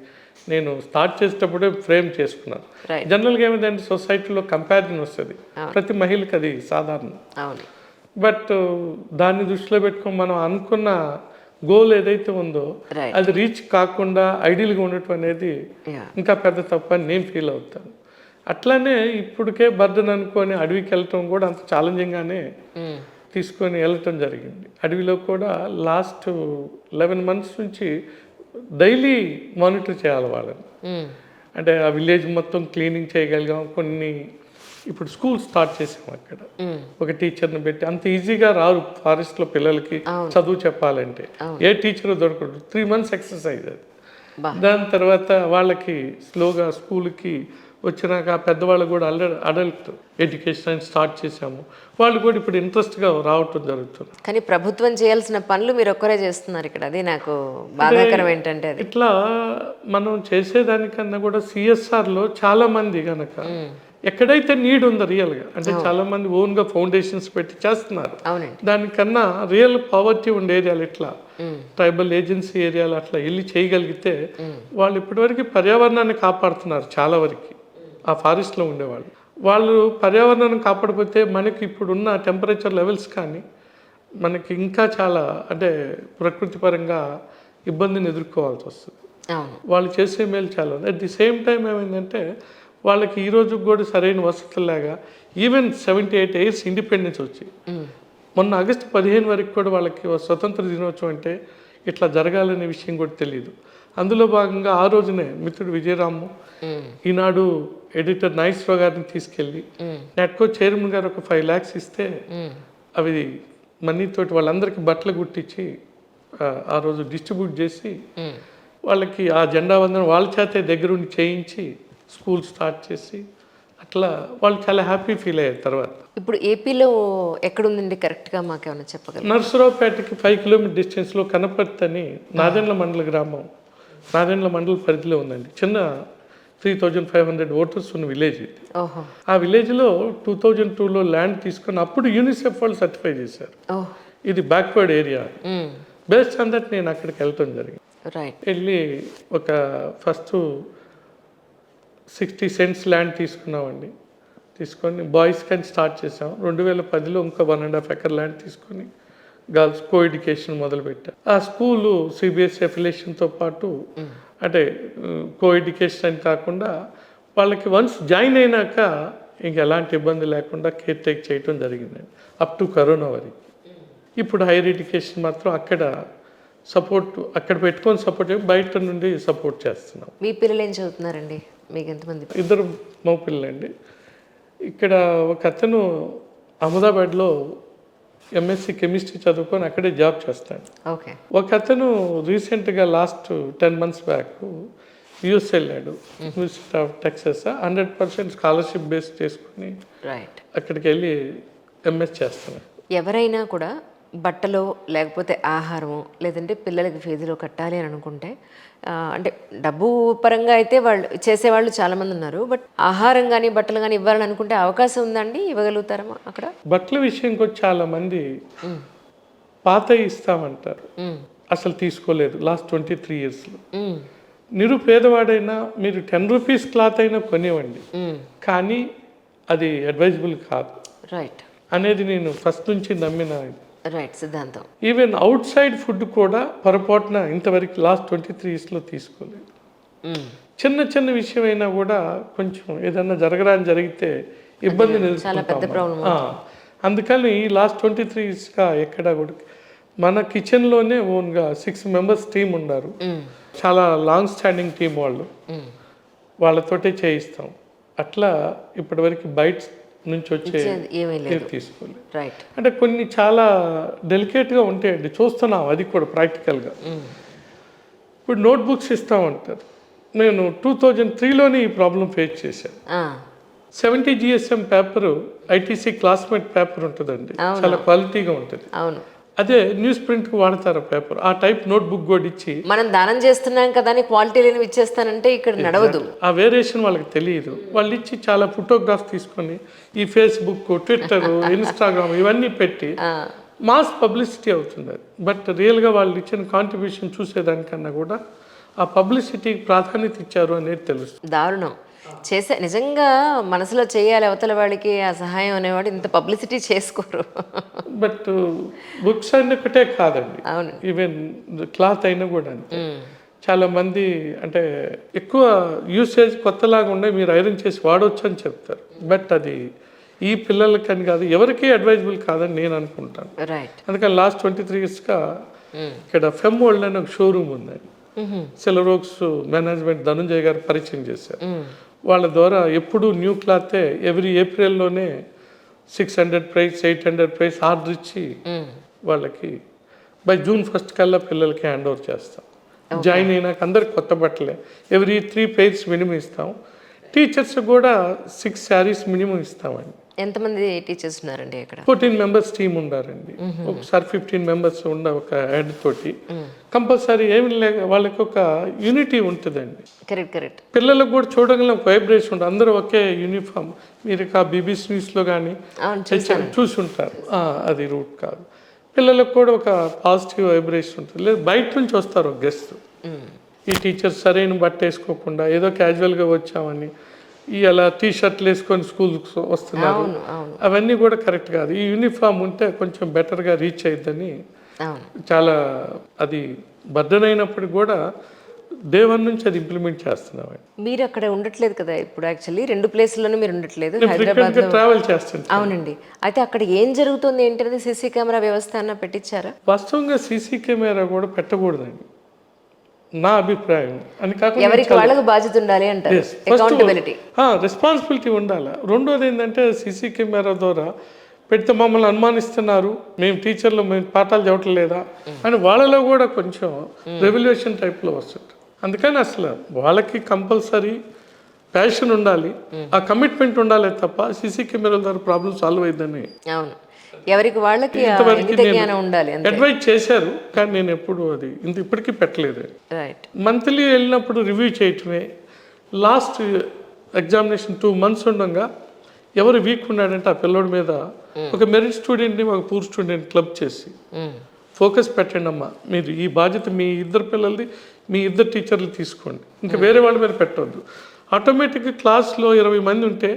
నేను స్టార్ట్ చేసేటప్పుడే ఫ్రేమ్ చేసుకున్నాను. జనరల్గా ఏమిటంటే సొసైటీలో కంపారిజన్ వస్తుంది, ప్రతి మహిళకి అది సాధారణం. బట్ దాన్ని దృష్టిలో పెట్టుకొని మనం అనుకున్న గోల్ ఏదైతే ఉందో అది రీచ్ కాకుండా ఐడియల్గా ఉండటం అనేది ఇంకా పెద్ద తప్పు అని నేను ఫీల్ అవుతాను. అట్లానే ఇప్పటికే బర్డన్ అనుకొని అడవికి వెళ్ళటం కూడా అంత ఛాలెంజింగ్గానే తీసుకొని వెళ్ళటం జరిగింది. అడవిలో కూడా లాస్ట్ 11 months నుంచి డైలీ మానిటర్ చేయాలి వాళ్ళని. అంటే ఆ విలేజ్ మొత్తం క్లీనింగ్ చేయగలిగాం. కొన్ని ఇప్పుడు స్కూల్ స్టార్ట్ చేసాం అక్కడ, ఒక టీచర్ని పెట్టి. అంత ఈజీగా రారు ఫారెస్ట్లో పిల్లలకి చదువు చెప్పాలంటే, ఏ టీచర్ దొరకడు. 3 months ఎక్సర్సైజ్ అది. దాని తర్వాత వాళ్ళకి స్లోగా స్కూల్కి వచ్చినాక పెద్దవాళ్ళు కూడా అడల్ట్ ఎడ్యుకేషన్ స్టార్ట్ చేసాము. వాళ్ళు కూడా ఇప్పుడు ఇంట్రెస్ట్గా రావటం జరుగుతుంది. కానీ ప్రభుత్వం చేయాల్సిన పనులు మీరు ఒక్కరే చేస్తున్నారు ఇక్కడ, అది నాకు బాధాకరం. ఏంటంటే ఇట్లా మనం చేసేదానికన్నా కూడా సిఎస్ఆర్లో చాలా మంది కనుక ఎక్కడైతే నీడ్ ఉందో రియల్గా, అంటే చాలా మంది ఓన్గా ఫౌండేషన్స్ పెట్టి చేస్తున్నారు. దానికన్నా రియల్ పావర్టీ ఉండే ఏరియాలు ఇట్లా ట్రైబల్ ఏజెన్సీ ఏరియాలు అట్లా వెళ్ళి చేయగలిగితే వాళ్ళు ఇప్పటివరకు పర్యావరణాన్ని కాపాడుతున్నారు. చాలా వరకు ఆ ఫారెస్ట్లో ఉండేవాళ్ళు వాళ్ళు పర్యావరణాన్ని కాపాడిపోతే మనకి ఇప్పుడున్న టెంపరేచర్ లెవెల్స్ కానీ మనకి ఇంకా చాలా అంటే ప్రకృతి పరంగా ఇబ్బందిని ఎదుర్కోవాల్సి వస్తుంది. వాళ్ళు చేసే మేలు చాలా ఉంది. అట్ ది సేమ్ టైం ఏమైందంటే వాళ్ళకి ఈ రోజు కూడా సరైన వసతుల్లాగా ఈవెన్ 78 years ఇండిపెండెన్స్ వచ్చి మొన్న ఆగస్టు 15 వరకు కూడా వాళ్ళకి స్వతంత్ర దినోత్సవం అంటే ఇట్లా జరగాలనే విషయం కూడా తెలియదు. అందులో భాగంగా ఆ రోజునే మిత్రుడు విజయరాము, ఈనాడు ఎడిటర్ నాగేశ్వరరావు గారిని తీసుకెళ్ళి నెట్కో చైర్మన్ గారు ఒక 5 lakhs ఇస్తే అవి మనీతోటి వాళ్ళందరికీ బట్టలు కుట్టించి ఆ రోజు డిస్ట్రిబ్యూట్ చేసి వాళ్ళకి ఆ జెండా వందనం వాళ్ళ చేతే దగ్గరుండి చేయించి స్కూల్ స్టార్ట్ చేసి అట్లా వాళ్ళు చాలా హ్యాపీ ఫీల్ అయ్యారు. తర్వాత ఇప్పుడు ఏపీలో ఎక్కడుందండి కరెక్ట్గా మాకేమైనా చెప్పగలరు? నర్సరావుపేటకి 5 kilometer డిస్టెన్స్లో కనపర్తి అని నాదెండ్ల మండల గ్రామం, నాదెండ్ల మండల పరిధిలో ఉందండి. చిన్న 3500 voters ఉన్న విలేజ్ ఇది. ఆ విలేజ్లో 2002లో ల్యాండ్ తీసుకొని అప్పుడు యూనిసెఫ్ వాళ్ళు సర్టిఫై చేశారు ఇది backward area. Based on that నేను అక్కడికి వెళ్ళటం జరిగింది. వెళ్ళి ఒక ఫస్ట్ 60 cents ల్యాండ్ తీసుకున్నామండి. తీసుకొని బాయ్స్ కానీ స్టార్ట్ చేసాం. 2010లో ఇంకా 1.5 acre ల్యాండ్ తీసుకొని గర్ల్స్ కో ఎడ్యుకేషన్ మొదలుపెట్టాం. ఆ స్కూలు సిబిఎస్ఈ అఫిలియేషన్తో పాటు అంటే కో ఎడ్యుకేషన్ అని కాకుండా వాళ్ళకి వన్స్ జాయిన్ అయినాక ఇంక ఎలాంటి ఇబ్బంది లేకుండా కేర్ టేక్ చేయటం జరిగిందండి అప్ టు కరోనా వరకు. ఇప్పుడు హైయర్ ఎడ్యుకేషన్ మాత్రం అక్కడ సపోర్ట్ అక్కడ పెట్టుకొని సపోర్ట్ బయట నుండి సపోర్ట్ చేస్తున్నాం. మీ పిల్లలు ఏం చదువుతున్నారండి? మీకు ఎంతమంది? 2 మగ పిల్లలండి. ఇక్కడ ఒక అతను అహ్మదాబాద్లో ఎంఎస్సి కెమిస్ట్రీ చదువుకొని అక్కడే జాబ్ చేస్తాడు. ఒక అతను రీసెంట్గా లాస్ట్ 10 months బ్యాక్ యూఎస్ వెళ్ళాడు, university of Texas. 100% scholarship base చేసుకుని అక్కడికి వెళ్ళి ఎంఎస్ చేస్తున్నాడు. ఎవరైనా కూడా బట్టలో లేకపోతే ఆహారము లేదంటే పిల్లలకి ఫీజులో కట్టాలి అని అనుకుంటే అంటే డబ్బు పరంగా అయితే వాళ్ళు చేసేవాళ్ళు చాలామంది ఉన్నారు. బట్ ఆహారం కానీ బట్టలు కానీ ఇవ్వాలని అనుకుంటే అవకాశం ఉందండి, ఇవ్వగలుగుతారా అక్కడ? బట్టల విషయంకి వచ్చి చాలా మంది పాత ఇస్తామంటారు, అసలు తీసుకోలేదు లాస్ట్ 23 yearsలో. నిరుపేదవాడైనా మీరు 10 rupees క్లాత్ అయినా కొనివ్వండి, కానీ అది అడ్వైజబుల్ కాదు రైట్ అనేది నేను ఫస్ట్ నుంచి నమ్మిన రైట్ సిద్ధాంతం. ఈవెన్ అవుట్ సైడ్ ఫుడ్ కూడా పొరపాటున ఇంతవరకు లాస్ట్ 23 yearsలో తీసుకోలేదు. చిన్న చిన్న విషయమైనా కూడా కొంచెం ఏదన్నా జరగరాని జరిగితే ఇబ్బంది ఎదుర్కొంటాం. అందుకని ఈ లాస్ట్ 23 yearsగా ఎక్కడ కూడా మన కిచెన్లోనే ఓన్గా 6 members టీం ఉన్నారు. చాలా లాంగ్ స్టాండింగ్ టీం వాళ్ళు, వాళ్ళతోటే చేయిస్తాం. అట్లా ఇప్పటివరకు బయట నుంచి వచ్చే తీసుకోలేదు. రైట్, అంటే కొన్ని చాలా డెలికేట్గా ఉంటాయండి, చూస్తున్నాం అది కూడా ప్రాక్టికల్గా. ఇప్పుడు నోట్బుక్స్ ఇస్తామంటారు. నేను 2003లోనే ఈ ప్రాబ్లం ఫేస్ చేశాను. 70 GSM paper ITC classmate paper ఉంటుందండి, చాలా క్వాలిటీగా ఉంటుంది. అవును, అదే న్యూస్ ప్రింట్కి వాడతారు పేపర్. ఆ టైప్ నోట్బుక్ కూడా ఇచ్చి మనం దానం చేస్తున్నాం కదా అని క్వాలిటీ లేని ఇచ్చేస్తానంటే ఇక్కడ నడవదు. ఆ వేరియేషన్ వాళ్ళకి తెలియదు. వాళ్ళు ఇచ్చి చాలా ఫోటోగ్రాఫ్ తీసుకొని ఈ ఫేస్బుక్, ట్విట్టర్, ఇన్స్టాగ్రామ్ ఇవన్నీ పెట్టి మాస్ పబ్లిసిటీ అవుతుంది అది. బట్ రియల్గా వాళ్ళు ఇచ్చిన కాంట్రిబ్యూషన్ చూసేదానికన్నా కూడా ఆ పబ్లిసిటీకి ప్రాధాన్యత ఇచ్చారు అనేది తెలుస్తుంది. దారుణం చేసే నిజంగా మనసులో చేయాలి అవతల వాడికి ఆ సహాయం అనేవాడు ఇంత పబ్లిసిటీ చేసుకోరు. బట్ బుక్స్ ఒకటే కాదండి, అవును, ఈవెన్ క్లాత్ అయినా కూడా అంతే. చాలా మంది అంటే ఎక్కువ యూసేజ్ కొత్తలాగా ఉండే మీరు ఐరన్ చేసి వాడవచ్చు అని చెప్తారు. బట్ అది ఈ పిల్లలకని కాదు, ఎవరికీ అడ్వైజబుల్ కాదని నేను అనుకుంటాను. రైట్, అందుకని లాస్ట్ 23 yearsగా ఇక్కడ ఫెమ్ వరల్డ్ అని ఒక షోరూమ్ ఉందండి. సెలరోక్స్ మేనేజ్మెంట్ ధనుంజయ్ గారు పరిచయం చేశారు. వాళ్ళ ద్వారా ఎప్పుడు న్యూ క్లాతే ఎవ్రీ ఏప్రిల్లోనే 600 ప్రైస్ 800 ప్రైస్ ఆర్డర్ ఇచ్చి వాళ్ళకి బై June 1st కల్లా పిల్లలకి హ్యాండ్ ఓవర్ చేస్తాం. జాయిన్ అయినాక అందరికి కొత్త బట్టలే, ఎవ్రీ 3 pairs మినిమం ఇస్తాం. టీచర్స్ కూడా 6 sarees మినిమం ఇస్తామండి. ఎంతమంది టీచర్స్ ఉన్నారండి ఇక్కడ? 14 members టీమ్ ఉండారండి. ఒకసారి 15 members ఉండ ఒక హెడ్ తోటి కంపల్సరీ ఏమి లేక వాళ్ళకి ఒక యూనిటీ ఉంటుందండి. Correct correct. పిల్లలకు కూడా చూడగల ఒక వైబ్రేషన్ ఉంటుంది, అందరూ ఒకే యూనిఫామ్. మీరు BBC న్యూస్లో కానీ చూసి ఉంటారు, అది రూట్ కాదు. పిల్లలకు కూడా ఒక పాజిటివ్ వైబ్రేషన్ ఉంటుంది. లేదు బయట నుంచి వస్తారు ఒక గెస్ట్, ఈ టీచర్స్ సరైన బట్ట వేసుకోకుండా ఏదో క్యాజువల్గా వచ్చామని ఇలా టీ-షర్ట్లు వేసుకొని స్కూల్కి వస్తున్నారు, అవన్నీ కూడా కరెక్ట్ కాదు. ఈ యూనిఫామ్ ఉంటే కొంచెం బెటర్గా రీచ్ అయ్యిద్దని చాలా అది బర్డెన్ అయినప్పుడు కూడా డే 1 నుంచి అది ఇంప్లిమెంట్ చేస్తున్నామండి. మీరు అక్కడ ఉండట్లేదు కదా ఇప్పుడు, యాక్చువల్లీ 2 ప్లేస్లోనే మీరు ఉండట్లేదు, హైదరాబాద్ ట్రావెల్ చేస్తాను. అవునండి, అయితే అక్కడ ఏం జరుగుతుంది ఏంటనేది సీసీ కెమెరా వ్యవస్థ అన్న పెట్టించారా? వాస్తవంగా సీసీ కెమెరా కూడా పెట్టకూడదండి నా అభిప్రాయం. అని కాకుండా ఎవరికి వాళ్ళకి బాధ్యత ఉండాలి అంటారు, అకౌంటబిలిటీ, రెస్పాన్సిబిలిటీ ఉండాలి. రెండోది ఏంటంటే సీసీ కెమెరా ద్వారా పెడితే మమ్మల్ని అనుమానిస్తున్నారు, మేము టీచర్లు మేము పాఠాలు చెప్పట్లేదా అని వాళ్ళలో కూడా కొంచెం రెవల్యూషన్ టైప్లో వస్తుంది. అందుకని అసలు వాళ్ళకి కంపల్సరీ ప్యాషన్ ఉండాలి, ఆ కమిట్మెంట్ ఉండాలి తప్ప సీసీ కెమెరాల ద్వారా ప్రాబ్లం సాల్వ్ అయ్యిందని అవును ఎవరికి వాళ్ళకి ఉండాలి. అడ్వైజ్ చేశారు కానీ నేను ఎప్పుడు అది ఇప్పటికీ పెట్టలేదు. మంత్లీ వెళ్ళినప్పుడు రివ్యూ చేయటమే. లాస్ట్ ఎగ్జామినేషన్ 2 months ఉండగా ఎవరు వీక్ ఉన్నాడంటే ఆ పిల్లోడి మీద ఒక మెరిట్ స్టూడెంట్ని ఒక పూర్ స్టూడెంట్ క్లబ్ చేసి ఫోకస్ పెట్టండి అమ్మా, మీరు ఈ బాధ్యత మీ 2 పిల్లలది, మీ 2 టీచర్లు తీసుకోండి, ఇంకా వేరే వాళ్ళ మీద పెట్టవద్దు. ఆటోమేటిక్గా క్లాస్లో 20 మంది ఉంటే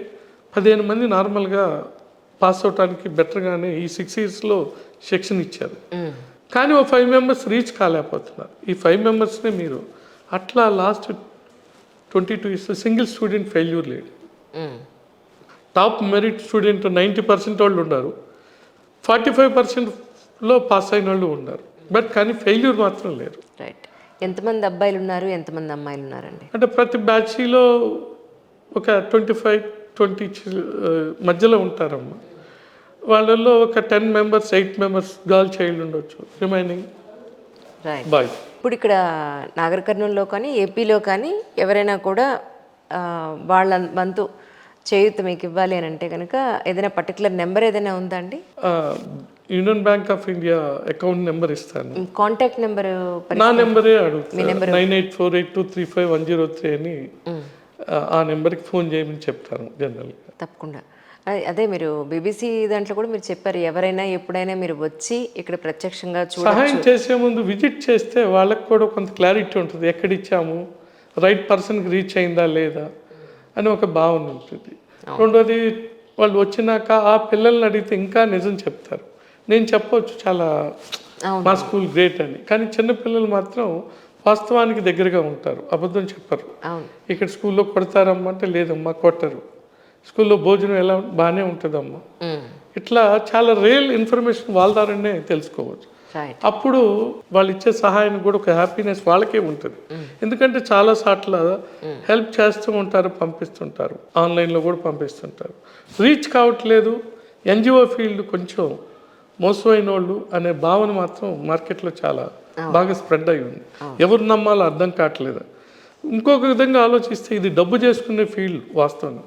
15 మంది నార్మల్గా పాస్ అవటానికి బెటర్గానే ఈ 6 yearsలో సెక్షన్ ఇచ్చారు. కానీ ఓ 5 members రీచ్ కాలేకపోతున్నారు. ఈ 5 membersనే మీరు అట్లా లాస్ట్ 22 yearsలో సింగిల్ స్టూడెంట్ ఫెయిల్యూర్ లేడు. టాప్ మెరిట్ స్టూడెంట్ 90% వాళ్ళు ఉన్నారు, 45%లో పాస్ అయిన వాళ్ళు ఉన్నారు, బట్ కానీ ఫెయిల్యూర్ మాత్రం లేరు. రైట్. ఎంతమంది అబ్బాయిలు ఉన్నారు, ఎంతమంది అమ్మాయిలు ఉన్నారండి? అంటే ప్రతి బ్యాచ్లో ఒక 25-20 మధ్యలో ఉంటారమ్మా. వాళ్ళల్లో ఒక 10 members 8 members గర్ల్ చైల్డ్ ఉండొచ్చు, రిమైనింగ్ బాయ్. ఇప్పుడు ఇక్కడ నాగర్ కర్నూలులో కానీ ఏపీలో కానీ ఎవరైనా కూడా వాళ్ళ వంతు చేయూత మీకు ఇవ్వాలి అని అంటే కనుక ఏదైనా పర్టికులర్ నెంబర్ ఏదైనా ఉందా అండి? Union bank of India account number ఇస్తాను. కాంటాక్ట్ నెంబర్ నా నెంబరే అడుగుతాను, 9848235103 అని. ఆ నెంబర్కి ఫోన్ చేయమని చెప్తాను జనరల్గా. తప్పకుండా. అదే మీరు బీబీసీ దాంట్లో కూడా మీరు చెప్పారు, ఎవరైనా ఎప్పుడైనా మీరు వచ్చి ఇక్కడ ప్రత్యక్షంగా సహాయం చేసే ముందు విజిట్ చేస్తే వాళ్ళకి కూడా కొంత క్లారిటీ ఉంటుంది, ఎక్కడిచ్చాము, రైట్ పర్సన్కి రీచ్ అయిందా లేదా అని ఒక భావన ఉంటుంది. రెండోది వాళ్ళు వచ్చినాక ఆ పిల్లల్ని అడిగితే ఇంకా నిజం చెప్తారు. నేను చెప్పవచ్చు చాలా మా స్కూల్ గ్రేట్ అని, కానీ చిన్నపిల్లలు మాత్రం వాస్తవానికి దగ్గరగా ఉంటారు, అబద్ధం చెప్పరు. ఇక్కడ స్కూల్లో కొడతారమ్మా అంటే లేదమ్మా కొట్టరు, స్కూల్లో భోజనం ఎలా బాగానే ఉంటుందమ్మా. ఇట్లా చాలా రియల్ ఇన్ఫర్మేషన్ వాళ్ళ ద్వారానే తెలుసుకోవచ్చు. అప్పుడు వాళ్ళు ఇచ్చే సహాయానికి కూడా ఒక హ్యాపీనెస్ వాళ్ళకే ఉంటుంది. ఎందుకంటే చాలా సార్లు హెల్ప్ చేస్తూ ఉంటారు, పంపిస్తుంటారు, ఆన్లైన్లో కూడా పంపిస్తుంటారు. రీచ్ కావట్లేదు, ఎన్జిఓ ఫీల్డ్ కొంచెం మోసమైన వాళ్ళు అనే భావన మాత్రం మార్కెట్లో చాలా బాగా స్ప్రెడ్ అయి ఉంది. ఎవరు నమ్మాలో అర్థం కావట్లేదు. ఇంకొక విధంగా ఆలోచిస్తే ఇది డబ్బు చేసుకునే ఫీల్డ్ వాస్తవంగా.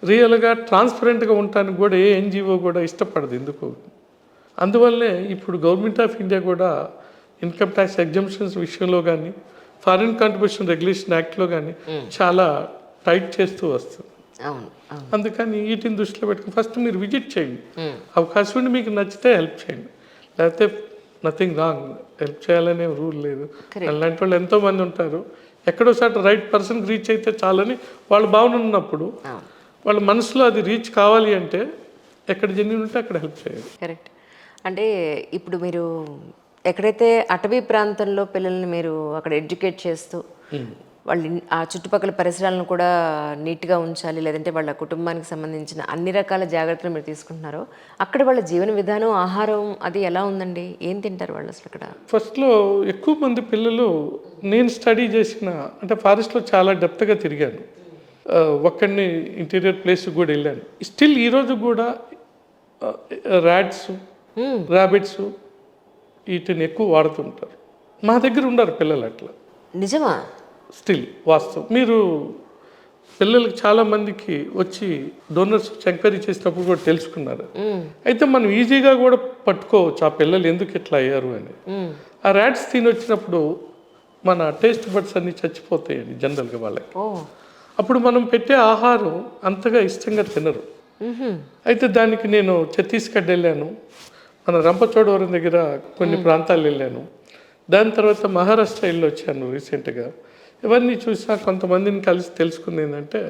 రియల్గా ట్రాన్స్పరెంట్గా ఉండటానికి కూడా ఏ ఎన్జిఓ కూడా ఇష్టపడదు ఎందుకు. అందువల్లనే ఇప్పుడు గవర్నమెంట్ ఆఫ్ ఇండియా కూడా ఇన్కమ్ ట్యాక్స్ ఎగ్జంప్షన్స్ విషయంలో కానీ, ఫారిన్ కాంట్రిబ్యూషన్ రెగ్యులేషన్ యాక్ట్లో కానీ చాలా టైట్ చేస్తూ వస్తుంది. అందుకని వీటిని దృష్టిలో పెట్టుకుని ఫస్ట్ మీరు విజిట్ చేయండి, అవకాశం ఉండి మీకు నచ్చితే హెల్ప్ చేయండి, లేకపోతే నథింగ్ రాంగ్. హెల్ప్ చేయాలనే రూల్ లేదు. అలాంటి వాళ్ళు ఎంతోమంది ఉంటారు, ఎక్కడోసారి రైట్ పర్సన్కి రీచ్ అయితే చాలని వాళ్ళ భావన ఉన్నప్పుడు వాళ్ళ మనసులో అది రీచ్ కావాలి అంటే ఎక్కడ జెన్యూన్ ఉంటే అక్కడ హెల్ప్ చేయాలి. కరెక్ట్. అంటే ఇప్పుడు మీరు ఎక్కడైతే అటవీ ప్రాంతంలో పిల్లల్ని మీరు అక్కడ ఎడ్యుకేట్ చేస్తూ వాళ్ళు ఆ చుట్టుపక్కల పరిసరాలను కూడా నీట్గా ఉంచాలి, లేదంటే వాళ్ళ కుటుంబానికి సంబంధించిన అన్ని రకాల జాగ్రత్తలు మీరు తీసుకుంటున్నారో అక్కడ వాళ్ళ జీవన విధానం, ఆహారం అది ఎలా ఉందండి? ఏం తింటారు వాళ్ళు అసలు అక్కడ? ఫస్ట్లో ఎక్కువ మంది పిల్లలు, నేను స్టడీ చేసిన అంటే ఫారెస్ట్లో చాలా డెప్త్గా తిరిగాను, ఒక్కడిని ఇంటీరియర్ ప్లేస్ కూడా వెళ్ళాను. స్టిల్ ఈరోజు కూడా ర్యాట్స్, ర్యాబిట్స్ వీటిని ఎక్కువ వాడుతుంటారు. మా దగ్గర ఉండరు పిల్లలు అట్లా. నిజమా? స్టిల్ వాస్తవం. మీరు పిల్లలకి చాలా మందికి వచ్చి డోనర్స్ ఎంక్వైరీ చేసినప్పుడు కూడా తెలుసుకున్నారు. అయితే మనం ఈజీగా కూడా పట్టుకోవచ్చు ఆ పిల్లలు ఎందుకు ఇట్లా అయ్యారు అని. ఆ ర్యాట్స్ తిని వచ్చినప్పుడు మన టేస్ట్ బడ్స్ అన్నీ చచ్చిపోతాయండి జనరల్గా వాళ్ళకి. అప్పుడు మనం పెట్టే ఆహారం అంతగా ఇష్టంగా తినరు. అయితే దానికి నేను ఛత్తీస్గఢ్ వెళ్ళాను, మన రంపచోడవరం దగ్గర కొన్ని ప్రాంతాలు వెళ్ళాను, దాని తర్వాత మహారాష్ట్ర వెళ్ళి వచ్చాను రీసెంట్గా. ఇవన్నీ చూసా కొంతమందిని కలిసి తెలుసుకుంది ఏంటంటే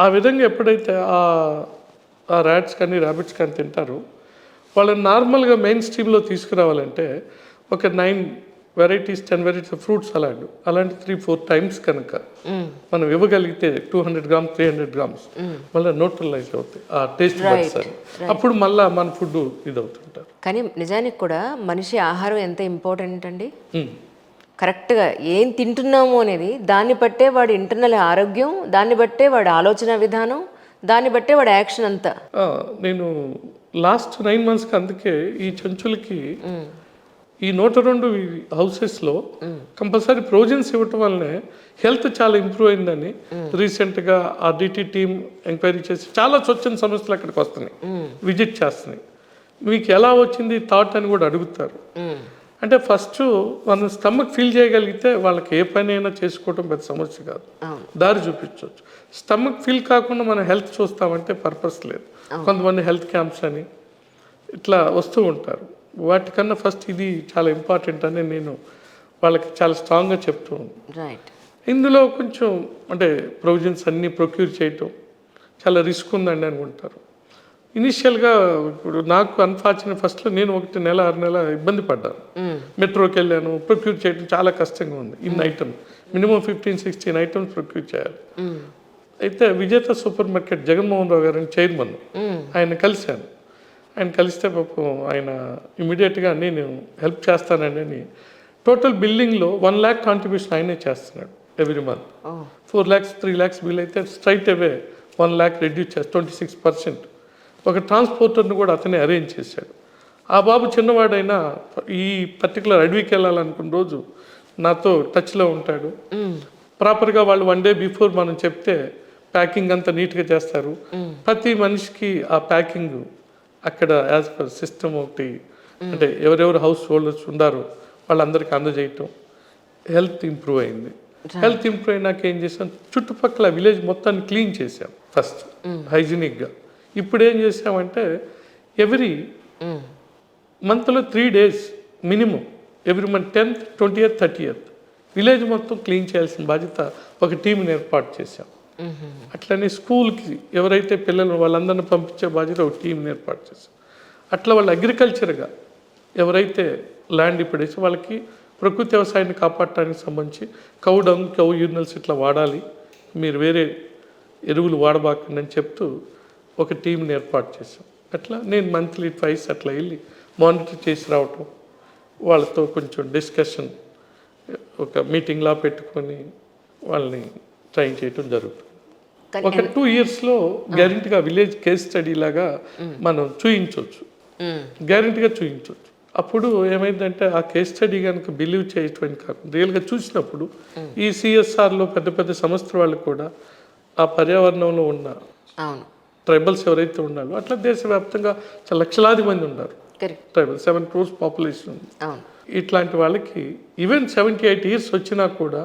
ఆ విధంగా ఎప్పుడైతే ఆ ర్యాట్స్ కానీ ర్యాబిట్స్ కానీ తింటారో వాళ్ళని నార్మల్గా మెయిన్ స్ట్రీమ్లో తీసుకురావాలంటే ఒక 9 వెరైటీస్ 10 వెరైటీస్ ఫ్రూట్ సలాడ్ అలాంటి 3-4 టైమ్స్ కనుక మనం ఇవ్వగలిగితే 200 గ్రామ్స్ 300 గ్రామ్స్ మళ్ళీ న్యూట్రలైజ్ అవుతాయి ఆ టేస్ట్ బడ్స్. అప్పుడు మళ్ళీ మన ఫుడ్ ఇది అవుతుంటారు. కానీ నిజానికి కూడా మనిషి ఆహారం ఎంత ఇంపార్టెంట్ అండి. కరెక్ట్గా ఏం తింటున్నాము అనేది దాన్ని బట్టే వాడి ఇంటర్నల్ ఆరోగ్యం, దాన్ని బట్టే వాడి ఆలోచన విధానం, దాన్ని బట్టే వాడి యాక్షన్ అంతా. నేను లాస్ట్ 9 మంత్స్కి అందుకే ఈ చెంచులకి ఈ 102 హౌసెస్లో కంపల్సరీ ప్రొవిజన్స్ ఇవ్వటం వల్లనే హెల్త్ చాలా ఇంప్రూవ్ అయిందని రీసెంట్గా ఆర్డిటి టీమ్ ఎంక్వైరీ చేసి చాలా స్వచ్ఛంద సంస్థలు అక్కడికి వస్తున్నాయి, విజిట్ చేస్తున్నాయి. మీకు ఎలా వచ్చింది థాట్ అని కూడా అడుగుతారు. అంటే ఫస్ట్ మనం స్టమక్ ఫీల్ చేయగలిగితే వాళ్ళకి ఏ పని అయినా చేసుకోవటం పెద్ద సమస్య కాదు, దారి చూపించవచ్చు. స్టమక్ ఫీల్ కాకుండా మనం హెల్త్ చూస్తామంటే పర్పస్ లేదు. కొంతమంది హెల్త్ క్యాంప్స్ అని ఇట్లా వస్తూ ఉంటారు. వాటికన్నా ఫస్ట్ ఇది చాలా ఇంపార్టెంట్ అని నేను వాళ్ళకి చాలా స్ట్రాంగ్గా చెప్తూ ఉన్నాను. ఇందులో కొంచెం అంటే ప్రొవిజన్స్ అన్నీ ప్రొక్యూర్ చేయటం చాలా రిస్క్ ఉందండి అనుకుంటారు. ఇనిషియల్గా ఇప్పుడు నాకు అన్ఫార్చునేట్ ఫస్ట్లో నేను 1 నెల 6 నెలల ఇబ్బంది పడ్డాను. మెట్రోకి వెళ్ళాను, ప్రొక్యూర్ చేయడం చాలా కష్టంగా ఉంది. ఇన్ని ఐటమ్స్ మినిమం 15-16 ఐటమ్స్ ప్రొక్యూర్ చేయాలి. అయితే విజేత సూపర్ మార్కెట్ జగన్మోహన్ రావు గారిని చైర్మన్, ఆయన కలిశాను. ఆయన కలిస్తే పాపం ఆయన ఇమీడియట్గా నేను హెల్ప్ చేస్తానండి అని టోటల్ బిల్డింగ్లో 1 lakh కాంట్రిబ్యూషన్ ఆయనే చేస్తున్నాడు every month. 4 lakhs 3 lakhs bill అయితే స్ట్రైట్ అవే 1 lakh రెడ్యూస్ చేసి 26%. ఒక ట్రాన్స్పోర్టర్ని కూడా అతనే అరేంజ్ చేశాడు. ఆ బాబు చిన్నవాడైనా ఈ పర్టికులర్ అడవికి వెళ్ళాలనుకున్న రోజు నాతో టచ్లో ఉంటాడు. ప్రాపర్గా వాళ్ళు 1 day బిఫోర్ మనం చెప్తే ప్యాకింగ్ అంతా నీట్గా చేస్తారు. ప్రతి మనిషికి ఆ ప్యాకింగ్ అక్కడ యాజ్ పర్ సిస్టమ్ ఒకటి అంటే ఎవరెవరు హౌస్ హోల్డర్స్ ఉన్నారో వాళ్ళందరికీ అందజేయటం, హెల్త్ ఇంప్రూవ్ అయింది. హెల్త్ ఇంప్రూవ్ అయినాక ఏం చేసాం, చుట్టుపక్కల విలేజ్ మొత్తాన్ని క్లీన్ చేసాం ఫస్ట్ హైజీనిక్గా. ఇప్పుడు ఏం చేసామంటే ఎవ్రీ మంత్లో 3 days minimum, every month 10th, 20th, 30th village మొత్తం క్లీన్ చేయాల్సిన బాధ్యత ఒక టీంని ఏర్పాటు చేశాం. అట్లనే స్కూల్కి ఎవరైతే పిల్లలు వాళ్ళందరిని పంపించే బాధ్యత ఒక టీంని ఏర్పాటు చేశాం. అట్లా వాళ్ళు అగ్రికల్చర్గా ఎవరైతే ల్యాండ్ ఇప్పుడేసి వాళ్ళకి ప్రకృతి వ్యవసాయాన్ని కాపాడటానికి సంబంధించి కౌ డంగ్, కౌ యూరినల్స్ ఇట్లా వాడాలి, మీరు వేరే ఎరువులు వాడబాకండి అని చెప్తూ ఒక టీంని ఏర్పాటు చేశాం. అట్లా నేను మంత్లీ ట్వైస్ అట్లా వెళ్ళి మానిటర్ చేసి రావటం, వాళ్ళతో కొంచెం డిస్కషన్ ఒక మీటింగ్లా పెట్టుకొని వాళ్ళని ట్రైన్ చేయటం జరుగుతుంది. ఒక 2 yearsలో గ్యారెంటీగా విలేజ్ కేస్ స్టడీ లాగా మనం చూయించవచ్చు, గ్యారెంటీగా చూయించవచ్చు. అప్పుడు ఏమైందంటే ఆ కేస్ స్టడీ కనుక బిలీవ్ చేయటం కాకుండా రియల్గా చూసినప్పుడు ఈ సిఎస్ఆర్లో పెద్ద పెద్ద సంస్థల వాళ్ళు కూడా ఆ పర్యావరణంలో ఉన్న ట్రైబల్స్ ఎవరైతే ఉన్నారో అట్లా దేశవ్యాప్తంగా చాలా లక్షలాది మంది ఉన్నారు. ట్రైబల్ 7 crores పాపులేషన్ ఉంది. ఇట్లాంటి వాళ్ళకి ఈవెన్ 78 years వచ్చినా కూడా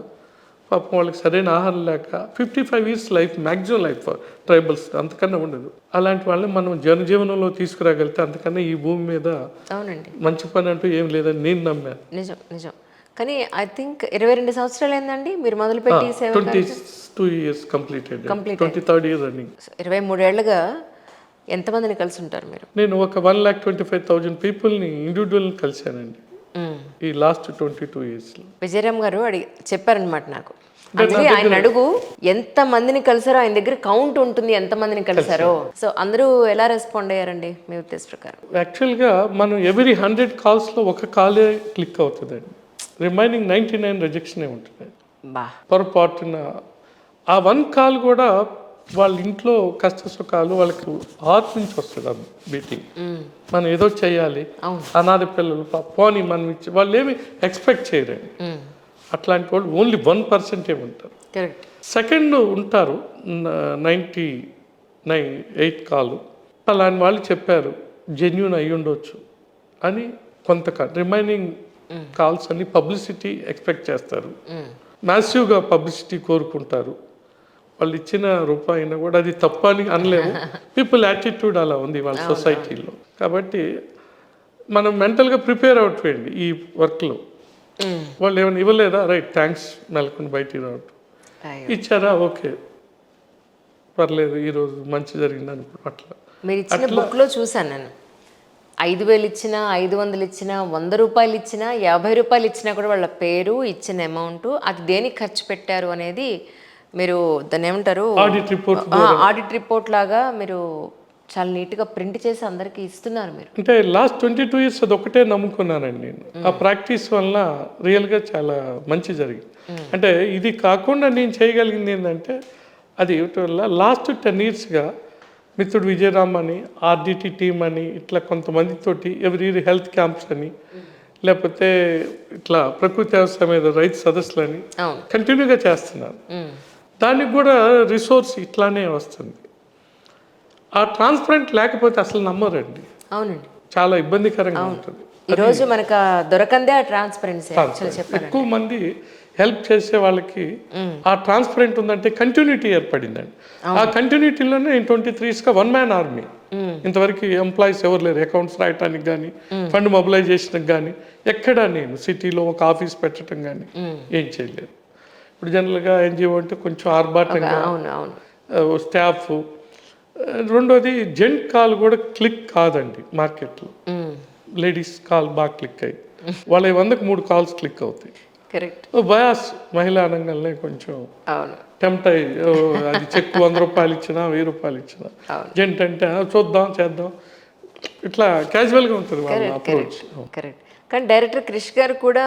పాపం వాళ్ళకి సరైన ఆహారం లేక 55 years life, maximum life tribals, అంతకన్నా ఉండదు. అలాంటి వాళ్ళని మనం జనజీవనంలో తీసుకురాగలిగితే అంతకన్నా ఈ భూమి మీద మంచి పని అంటూ ఏం లేదని నేను నమ్మాను. నిజం నిజం. కానీ ఐ థింక్ 22 సంవత్సరాలు ఏందండి మీరు మొదలుపెట్టి? 22 years completed, 23rd year running. 23 ఏళ్ళుగా ఎంతమందిని కలిసి ఉంటారు మీరు? నేను ఒక 1,25,000 పీపుల్ని ఇండివిజువల్ కలిశానండి ఈ లాస్ట్ 22 yearsలో. విజయరామ్ గారు చెప్పారనమాట నాకు, ఆయన అడుగు ఎంత మందిని కలిసారో, ఆయన దగ్గర కౌంట్ ఉంటుంది ఎంత మందిని కలిసారో. సో అందరూ ఎలా రెస్పాండ్ అయ్యారండి మీ ఉద్దేశ ప్రకారం? యాక్చువల్గా మనం ఎవ్రీ 100 calls ఒక కాలే క్లిక్ అవుతుందండి, రిమైనింగ్ 99 రిజెక్షనే ఉంటుంది. పొరపాటున ఆ 1 call కూడా వాళ్ళ ఇంట్లో కష్ట సుఖాలు వాళ్ళకి హార్ట్ నుంచి వస్తుంది. అది బీటింగ్ మనం ఏదో చేయాలి, అనాథ పిల్లలు పోనీ మనం ఇచ్చి వాళ్ళు ఏమి ఎక్స్పెక్ట్ చేయరండి. అట్లాంటి వాళ్ళు ఓన్లీ 1% ఉంటారు. సెకండ్ ఉంటారు 98 కాల్. అలాంటి వాళ్ళు చెప్పారు జెన్యూన్ అయ్యి ఉండొచ్చు అని. కొంత రిమైనింగ్ కాల్స్ అన్ని పబ్లిసిటీ ఎక్స్పెక్ట్ చేస్తారు, మ్యాసివ్గా పబ్లిసిటీ కోరుకుంటారు. వాళ్ళు ఇచ్చిన రూపాయి అయినా కూడా అది తప్ప అని అనలేము. పీపుల్ యాటిట్యూడ్ అలా ఉంది వాళ్ళ సొసైటీలో. కాబట్టి మనం మెంటల్గా ప్రిపేర్ అవుట్వేయండి ఈ వర్క్లో. వాళ్ళు ఏమైనా ఇవ్వలేదా, రైట్ థ్యాంక్స్ నెలకొని బయటికి రావటం. ఇచ్చారా, ఓకే పర్లేదు ఈరోజు మంచి జరిగింది అనుకో. అట్లా మీరు ఇచ్చిన బుక్లో చూసాను నేను, 5,000 ఇచ్చినా, 500 ఇచ్చినా, 100 రూపాయలు ఇచ్చినా, 50 రూపాయలు ఇచ్చినా కూడా వాళ్ళ పేరు, ఇచ్చిన అమౌంట్, అది దేనికి ఖర్చు పెట్టారు అనేది మీరు దాన్ని ఏమంటారు, ఆడిట్ రిపోర్ట్ లాగా మీరు చాలా నీట్గా ప్రింట్ చేసి అందరికీ ఇస్తున్నారు మీరు. అంటే లాస్ట్ 22 years అది ఒకటే నమ్ముకున్నానండి నేను. ఆ ప్రాక్టీస్ వల్ల రియల్గా చాలా మంచి జరిగింది. అంటే ఇది కాకుండా నేను చేయగలిగింది ఏంటంటే అది ఇవ్వటం వల్ల లాస్ట్ 10 yearsగా మిత్రుడు విజయరామ్ అని, ఆర్డిటి టీమ్ అని, ఇట్లా కొంతమందితోటి ఎవ్రీ హెల్త్ క్యాంప్స్ అని, లేకపోతే ఇట్లా ప్రకృతి వ్యవసాయం మీద రైతు సదస్సులని కంటిన్యూగా చేస్తున్నాను. దానికి కూడా రిసోర్స్ ఇట్లానే వస్తుంది. ఆ ట్రాన్స్పరెంట్ లేకపోతే అసలు నమ్మరండి. అవునండి, చాలా ఇబ్బందికరంగా ఉంటుంది. ఈరోజు మనకు దొరకందే ఆ ట్రాన్స్పరెన్సీ. ఎక్కువ మంది హెల్ప్ చేసే వాళ్ళకి ఆ ట్రాన్స్పరెంట్ ఉందంటే కంటిన్యూటీ ఏర్పడిందండి. ఆ కంటిన్యూటీలోనే నేను 23 yearsగా 1 man army. ఇంతవరకు ఎంప్లాయీస్ ఎవరు లేరు అకౌంట్స్ రాయటానికి కానీ, ఫండ్ మొబిలైజేషన్కి కానీ. ఎక్కడా నేను సిటీలో ఒక ఆఫీస్ పెట్టడం కానీ ఏం చేయలేదు. ఇప్పుడు జనరల్గా ఎన్జిఓ అంటే కొంచెం ఆర్భాటంగా స్టాఫ్. రెండోది జెంట్ కాల్ కూడా క్లిక్ కాదండి మార్కెట్లో. లేడీస్ కాల్ బాగా క్లిక్ అయ్యి వాళ్ళ 100కి 3 calls క్లిక్ అవుతాయి. బయాస్ మహిళా అనగానే కొంచెం టెంప్ట్ అయ్యి అది చెక్ 100 రూపాయలు ఇచ్చినా, 1000 రూపాయలు ఇచ్చినా, జెంట్ అంటే చూద్దాం చేద్దాం ఇట్లా క్యాజువల్గా ఉంటుంది వాళ్ళ అప్రోచ్. కానీ డైరెక్టర్ క్రిష్ గారు కూడా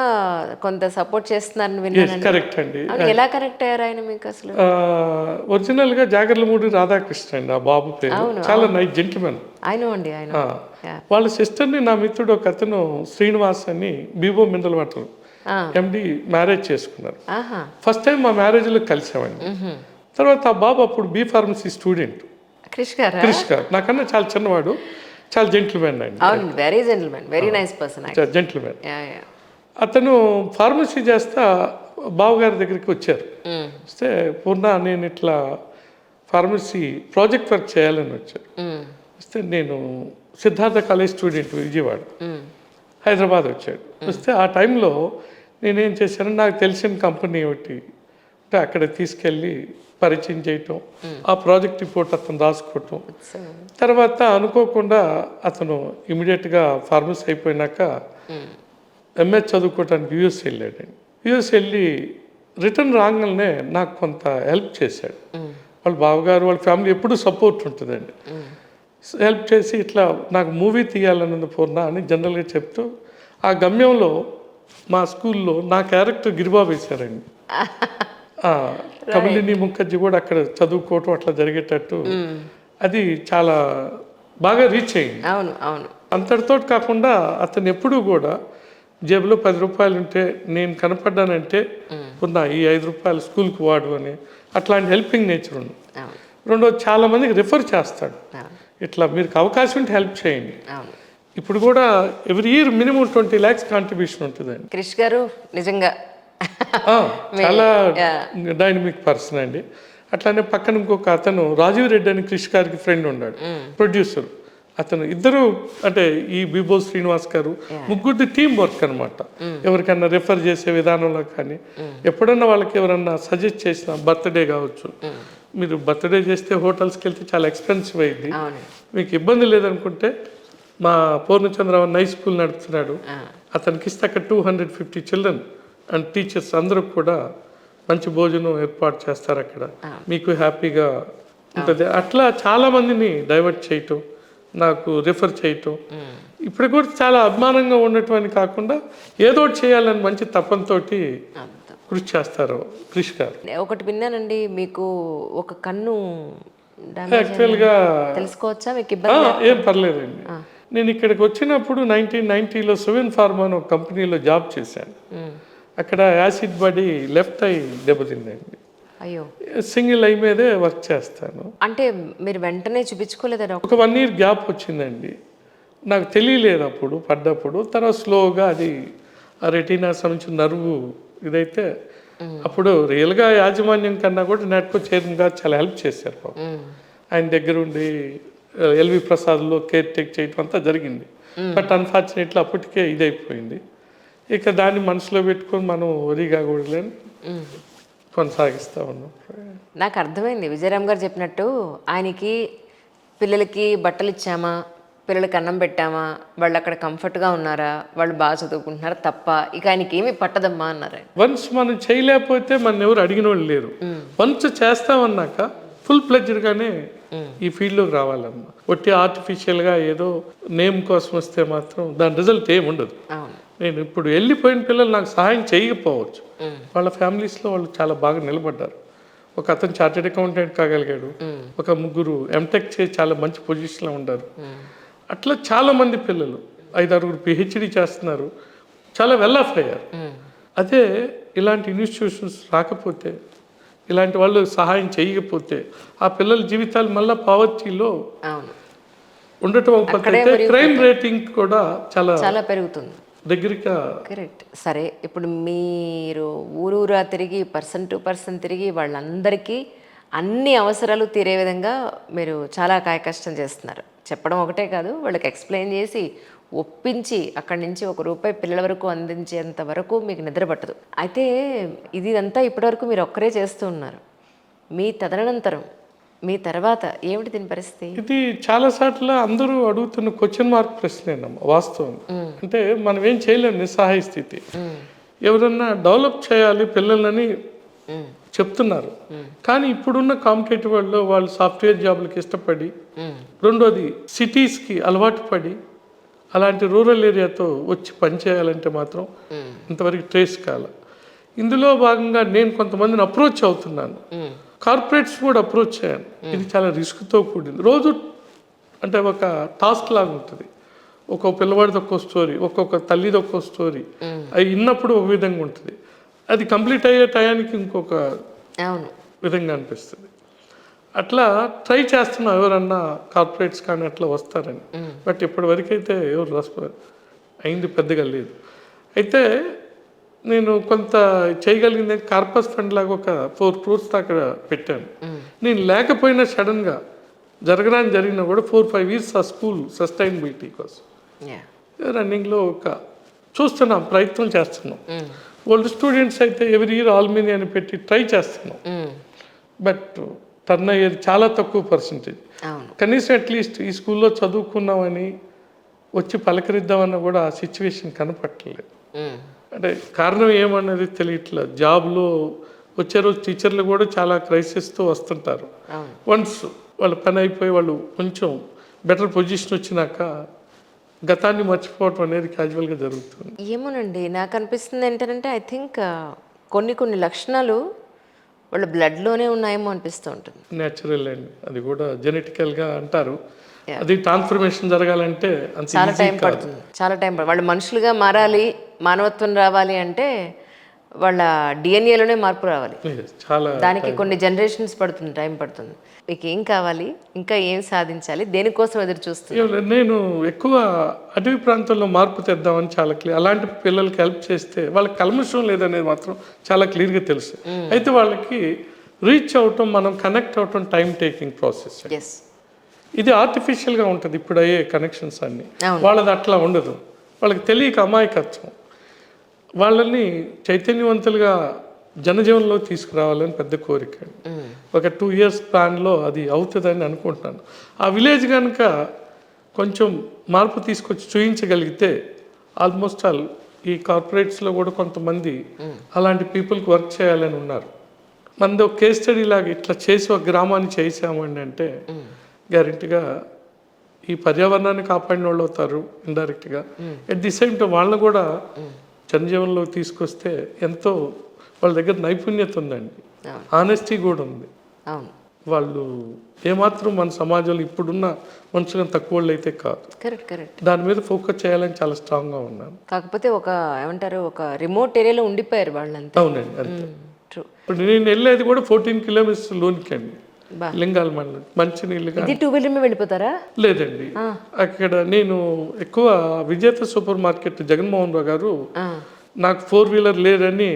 కొంత సపోర్ట్ చేస్తున్నారని విన్నాను. కరెక్ట్ అండి. ఎలా కరెక్ట్ అయ్యారు ఆయన మీకు అసలు? ఒరిజినల్గా జాగర్లమూడి రాధాకృష్ణ అండి ఆ బాబు పేరు. చాలా నైస్ జెంటిల్మెన్. వాళ్ళ సిస్టర్ని నా మిత్రుడు ఒక అతను శ్రీనివాస్ అని బీబో మినరల్ వాటర్ ఎండి మ్యారేజ్ చేసుకున్నారు. ఫస్ట్ టైం మా మ్యారేజ్లో కలిసామండి. తర్వాత ఆ బాబు అప్పుడు బి ఫార్మసీ స్టూడెంట్. క్రిష్ గారు నాకన్నా చాలా చిన్నవాడు. చాలా జెంటిల్మెన్ అండి, అవును, very gentlemen, very nice person. Gentlemen. అతను ఫార్మసీ చేస్తా బావగారి దగ్గరికి వచ్చారు. వస్తే పూర్ణ నేను ఇట్లా ఫార్మసీ ప్రాజెక్ట్ వర్క్ చేయాలని వచ్చారు. వస్తే నేను సిద్ధార్థ కాలేజ్ స్టూడెంట్ విజయవాడ, హైదరాబాద్ వచ్చాడు. వస్తే ఆ టైంలో నేనేం చేశాను, నాకు తెలిసిన కంపెనీ ఒకటి అంటే అక్కడ తీసుకెళ్ళి పరిచయం చేయటం, ఆ ప్రాజెక్ట్ రిపోర్ట్ అతను రాసుకోవటం. తర్వాత అనుకోకుండా అతను ఇమీడియట్గా ఫార్మసీ అయిపోయినాక ఎంఎస్ చదువుకోవటానికి యూఎస్ వెళ్ళాడండి. యూఎస్ వెళ్ళి రిటర్న్ రాగానే నాకు కొంత హెల్ప్ చేశాడు. వాళ్ళ బావగారు వాళ్ళ ఫ్యామిలీ ఎప్పుడూ సపోర్ట్ ఉంటుందండి. హెల్ప్ చేసి ఇట్లా నాకు మూవీ తీయాలన్నది పూర్ణ అని జనరల్గా చెప్తూ ఆ గమ్యంలో మా స్కూల్లో నా క్యారెక్టర్ గిరిబాబు వేశారండి. కమలిని ముఖర్జీ కూడా అక్కడ చదువుకోవటం అట్లా జరిగేటట్టు అది చాలా బాగా రీచ్ అయింది. అవును అవును. అంతటితో కాకుండా అతను ఎప్పుడూ కూడా జేబులో 10 రూపాయలు ఉంటే నేను కనపడ్డానంటే ఉన్న ఈ 5 రూపాయలు స్కూల్కి వాడు అని అట్లాంటి హెల్పింగ్ నేచర్ ఉంది. రెండోది చాలా మందికి రిఫర్ చేస్తాడు, ఇట్లా మీరు అవకాశం ఉంటే హెల్ప్ చేయండి. ఇప్పుడు కూడా every year minimum 20 lakhs contribution ఉంటుందండి. క్రిష్ గారు నిజంగా చాలా డైనమిక్ పర్సన్ అండి. అట్లానే పక్కన ఇంకొక అతను రాజీవ్ రెడ్డి అని క్రిష్ గారికి ఫ్రెండ్ ఉన్నాడు, ప్రొడ్యూసర్. అతను ఇద్దరు అంటే ఈ బిబో శ్రీనివాస్ గారు ముగ్గురిది టీం వర్క్ అనమాట. ఎవరికన్నా రిఫర్ చేసే విధానంలో కానీ ఎప్పుడన్నా వాళ్ళకి ఎవరన్నా సజెస్ట్ చేసిన బర్త్డే కావచ్చు, మీరు బర్త్డే చేస్తే హోటల్స్కి వెళ్తే చాలా ఎక్స్పెన్సివ్ అయింది, మీకు ఇబ్బంది లేదనుకుంటే మా పూర్ణచంద్రరావు నై స్కూల్ నడుపుతున్నాడు, అతనికి ఇస్తే అక్కడ 250 చిల్డ్రన్ అండ్ టీచర్స్ అందరూ కూడా మంచి భోజనం ఏర్పాటు చేస్తారు అక్కడ, మీకు హ్యాపీగా ఉంటుంది. అట్లా చాలా మందిని డైవర్ట్ చేయటం, నాకు రిఫర్ చేయటం, ఇప్పుడు కూడా చాలా అభిమానంగా ఉండటం కాకుండా ఏదో ఒకటి చేయాలని మంచి తపంతో కృషి చేస్తారు క్రిష్ గారు. ఒకటి విన్నానండి, మీకు ఒక కన్ను యాక్చువల్గా తెలుసుకోవచ్చా? మీకు ఇబ్బంది ఏం పర్లేదండి. నేను ఇక్కడికి వచ్చినప్పుడు 1990లో సువెన్ ఫార్మా అని ఒక కంపెనీలో జాబ్ చేశాను. అక్కడ యాసిడ్ పడి లెఫ్ట్ ఐ దెబ్బతిందండి. అయ్యో. సింగిల్ ఐ మీదే వర్క్ చేస్తాను. అంటే మీరు వెంటనే చూపించుకోలేదా? ఒక 1 year గ్యాప్ వచ్చిందండి, నాకు తెలియలేదు అప్పుడు పడ్డప్పుడు. తర్వాత స్లోగా అది ఆ రెటీనా సంబంధించిన నర్వు ఇదైతే అప్పుడు రియల్గా యాజమాన్యం కన్నా కూడా నెట్కో చైర్మన్ గారు చాలా హెల్ప్ చేశారు. ఆయన దగ్గర ఉండి ఎల్వి ప్రసాద్లో కేర్ టేక్ చేయటం అంతా జరిగింది. బట్ అన్ఫార్చునేట్లీ అప్పటికే ఇదైపోయింది. ఇక దాన్ని మనసులో పెట్టుకొని మనం వరిగా కూడా కొనసాగిస్తూ ఉన్నాం. నాకు అర్థమైంది విజయరామ్ గారు చెప్పినట్టు, ఆయనకి పిల్లలకి బట్టలు ఇచ్చామా, పిల్లలకి అన్నం పెట్టామా, వాళ్ళు అక్కడ కంఫర్ట్గా ఉన్నారా, వాళ్ళు బాగా చదువుకుంటున్నారా తప్ప ఇక ఆయనకి ఏమీ పట్టదమ్మా అన్నారు. వన్స్ మనం చేయలేకపోతే మన ఎవరు అడిగిన వాళ్ళు లేరు. వన్స్ చేస్తామన్నాక ఫుల్ ప్లెడ్జ్డ్గానే ఈ ఫీల్డ్లోకి రావాలమ్మా. ఒట్టి ఆర్టిఫిషియల్గా ఏదో నేమ్ కోసం వస్తే మాత్రం దాని రిజల్ట్ ఏమి ఉండదు. నేను ఇప్పుడు వెళ్ళిపోయిన పిల్లలు నాకు సహాయం చేయకపోవచ్చు, వాళ్ళ ఫ్యామిలీస్లో వాళ్ళు చాలా బాగా నిలబడ్డారు. ఒక అతను చార్టెడ్ అకౌంటెంట్ కాగలిగాడు, ఒక 3 ఎంటెక్ చేసి చాలా మంచి పొజిషన్లో ఉన్నారు. అట్లా చాలా మంది పిల్లలు 5-6 PhD చేస్తున్నారు, చాలా వెల్ ఆఫ్ అయ్యారు. అదే ఇలాంటి ఇన్స్టిట్యూషన్స్ రాకపోతే, ఇలాంటి వాళ్ళు సహాయం చేయకపోతే ఆ పిల్లల జీవితాలు మళ్ళీ పావర్టీలో ఉండటం. క్రైమ్ రేటింగ్ కూడా చాలా పెరుగుతుంది దగ్గరగా. కరెక్ట్. సరే, ఇప్పుడు మీరు ఊరూరా తిరిగి పర్సన్ టు పర్సన్ తిరిగి వాళ్ళందరికీ అన్ని అవసరాలు తీరే విధంగా మీరు చాలా కాయకష్టం చేస్తున్నారు. చెప్పడం ఒకటే కాదు, వాళ్ళకి ఎక్స్ప్లెయిన్ చేసి ఒప్పించి అక్కడి నుంచి ₹1 పిల్లల వరకు అందించేంత వరకు మీకు నిద్ర పట్టదు. అయితే ఇదంతా ఇప్పటివరకు మీరు ఒక్కరే చేస్తూ ఉన్నారు. మీ తదనంతరం మీ తర్వాత ఏమిటి దీని పరిస్థితి? ఇది చాలాసార్లు అందరూ అడుగుతున్న క్వశ్చన్ మార్క్ ప్రశ్నేనమ్మా వాస్తవం. అంటే మనం ఏం చేయలేము, నిస్సహాయ స్థితి. ఎవరన్నా డెవలప్ చేయాలి పిల్లలని చెప్తున్నారు, కానీ ఇప్పుడున్న కాంపిటేటివ్ వరల్డ్లో వాళ్ళు సాఫ్ట్వేర్ జాబ్లకి ఇష్టపడి, రెండోది సిటీస్కి అలవాటు పడి అలాంటి రూరల్ ఏరియాతో వచ్చి పనిచేయాలంటే మాత్రం ఇంతవరకు ట్రేస్ కాల. ఇందులో భాగంగా నేను కొంతమందిని అప్రోచ్ అవుతున్నాను, కార్పొరేట్స్ కూడా అప్రోచ్ అయ్యాను. ఇది చాలా రిస్క్తో కూడింది. రోజు అంటే ఒక టాస్క్ లాగా ఉంటుంది. ఒక్కొక్క పిల్లవాడిది ఒక్కో స్టోరీ, ఒక్కొక్క తల్లిది ఒక్కో స్టోరీ. అవి విన్నప్పుడు ఒక విధంగా ఉంటుంది, అది కంప్లీట్ అయ్యే టయానికి ఇంకొక విధంగా అనిపిస్తుంది. అట్లా ట్రై చేస్తున్నాం ఎవరన్నా కార్పొరేట్స్ కానీ అట్లా వస్తారని. బట్ ఇప్పటివరకు అయితే ఎవరు అయింది పెద్దగా లేదు. అయితే నేను కొంత చేయగలిగింది కార్పస్ ఫండ్ లాగా ఒక 4 crores దాకా పెట్టాను. నేను లేకపోయినా సడన్గా జరిగినా కూడా 4-5 years ఆ స్కూల్ సస్టైనబిలిటీ కోసం రన్నింగ్లో చూస్తున్నాం, ప్రయత్నం చేస్తున్నాం. ఓల్డ్ స్టూడెంట్స్ అయితే ఎవ్రీ ఇయర్ ఆల్మిని అని పెట్టి ట్రై చేస్తున్నాం. బట్ టర్న్ అయ్యేది చాలా తక్కువ పర్సంటేజ్. కనీసం అట్లీస్ట్ ఈ స్కూల్లో చదువుకున్నామని వచ్చి పలకరిద్దామన్న కూడా ఆ సిచ్యువేషన్ కనపట్టలేదు. అంటే కారణం ఏమన్నది తెలియట్లేదు. జాబ్లో వచ్చే రోజు టీచర్లు కూడా చాలా క్రైసిస్తో వస్తుంటారు. వన్స్ వాళ్ళ పని అయిపోయి వాళ్ళు కొంచెం బెటర్ పొజిషన్ వచ్చినాక గతాన్ని మర్చిపోవటం అనేది క్యాజువల్గా జరుగుతుంది. ఏమోనండి, నాకు అనిపిస్తుంది ఏంటంటే ఐ థింక్ కొన్ని లక్షణాలు వాళ్ళ బ్లడ్లోనే ఉన్నాయేమో అనిపిస్తూ ఉంటుంది. న్యాచురల్ అండి, అది కూడా జెనెటికల్గా అంటారు. అది ట్రాన్స్ఫర్మేషన్ జరగాలంటే అంత చాలా టైం పడుతుంది. వాళ్ళు మనుషులుగా మారాలి, మానవత్వం రావాలి అంటే వాళ్ళ డిఎన్ఏలోనే మార్పు రావాలి. చాలా దానికి కొన్ని జనరేషన్స్ టైం పడుతుంది. మీకు ఏం కావాలి, ఇంకా ఏం సాధించాలి, దేనికోసం ఎదురు చూస్తుంది? నేను ఎక్కువ అటవీ ప్రాంతంలో మార్పు తెద్దామని చాలా క్లియర్. అలాంటి పిల్లలకి హెల్ప్ చేస్తే వాళ్ళకి కల్మషం లేదనేది మాత్రం చాలా క్లియర్గా తెలుసు. అయితే వాళ్ళకి రీచ్ అవటం, మనం కనెక్ట్ అవటం టైం టేకింగ్ ప్రాసెస్. ఇది ఆర్టిఫిషియల్గా ఉంటుంది ఇప్పుడు అయ్యే కనెక్షన్స్ అన్నీ. వాళ్ళది అట్లా ఉండదు. వాళ్ళకి తెలియక అమాయకత్వం. వాళ్ళని చైతన్యవంతులుగా జనజీవనంలో తీసుకురావాలని పెద్ద కోరిక. ఒక 2 years ప్లాన్లో అది అవుతుందని అనుకుంటున్నాను. ఆ విలేజ్ కనుక కొంచెం మార్పు తీసుకొచ్చి చూపించగలిగితే ఆల్మోస్ట్ ఆల్ ఈ కార్పొరేట్స్లో కూడా కొంతమంది అలాంటి పీపుల్కి వర్క్ చేయాలని ఉన్నారు. మనది ఒక కేస్ స్టడీ లాగా ఇట్లా చేసి ఒక గ్రామాన్ని చేసామండి అంటే గ్యారెంటీగా ఈ పర్యావరణాన్ని కాపాడిన వాళ్ళు అవుతారు ఇండైరెక్ట్గా. అట్ ది సేమ్ టైం వాళ్ళని కూడా జనజీవనంలో తీసుకొస్తే ఎంతో వాళ్ళ దగ్గర నైపుణ్యత ఉందండి, ఆనెస్టీ కూడా ఉంది. వాళ్ళు ఏమాత్రం మన సమాజంలో ఇప్పుడున్న మనుషులను తక్కువ వాళ్ళు అయితే కాదు. దాని మీద ఫోకస్ చేయాలని చాలా స్ట్రాంగ్గా ఉన్నాను. కాకపోతే ఒక రిమోట్ ఏరియాలో ఉండిపోయారు వాళ్ళంతా. అవునండి, అంతే. ఇప్పుడు నేను వెళ్ళేది కూడా 14 kilometers లోనికి అండి, లింగాల మండలం. మంచినీళ్ళు వెళ్ళిపోతారా? లేదండి, అక్కడ నేను ఎక్కువ విజేత సూపర్ మార్కెట్ జగన్మోహన్ రావు గారు నాకు 4-wheeler లేదని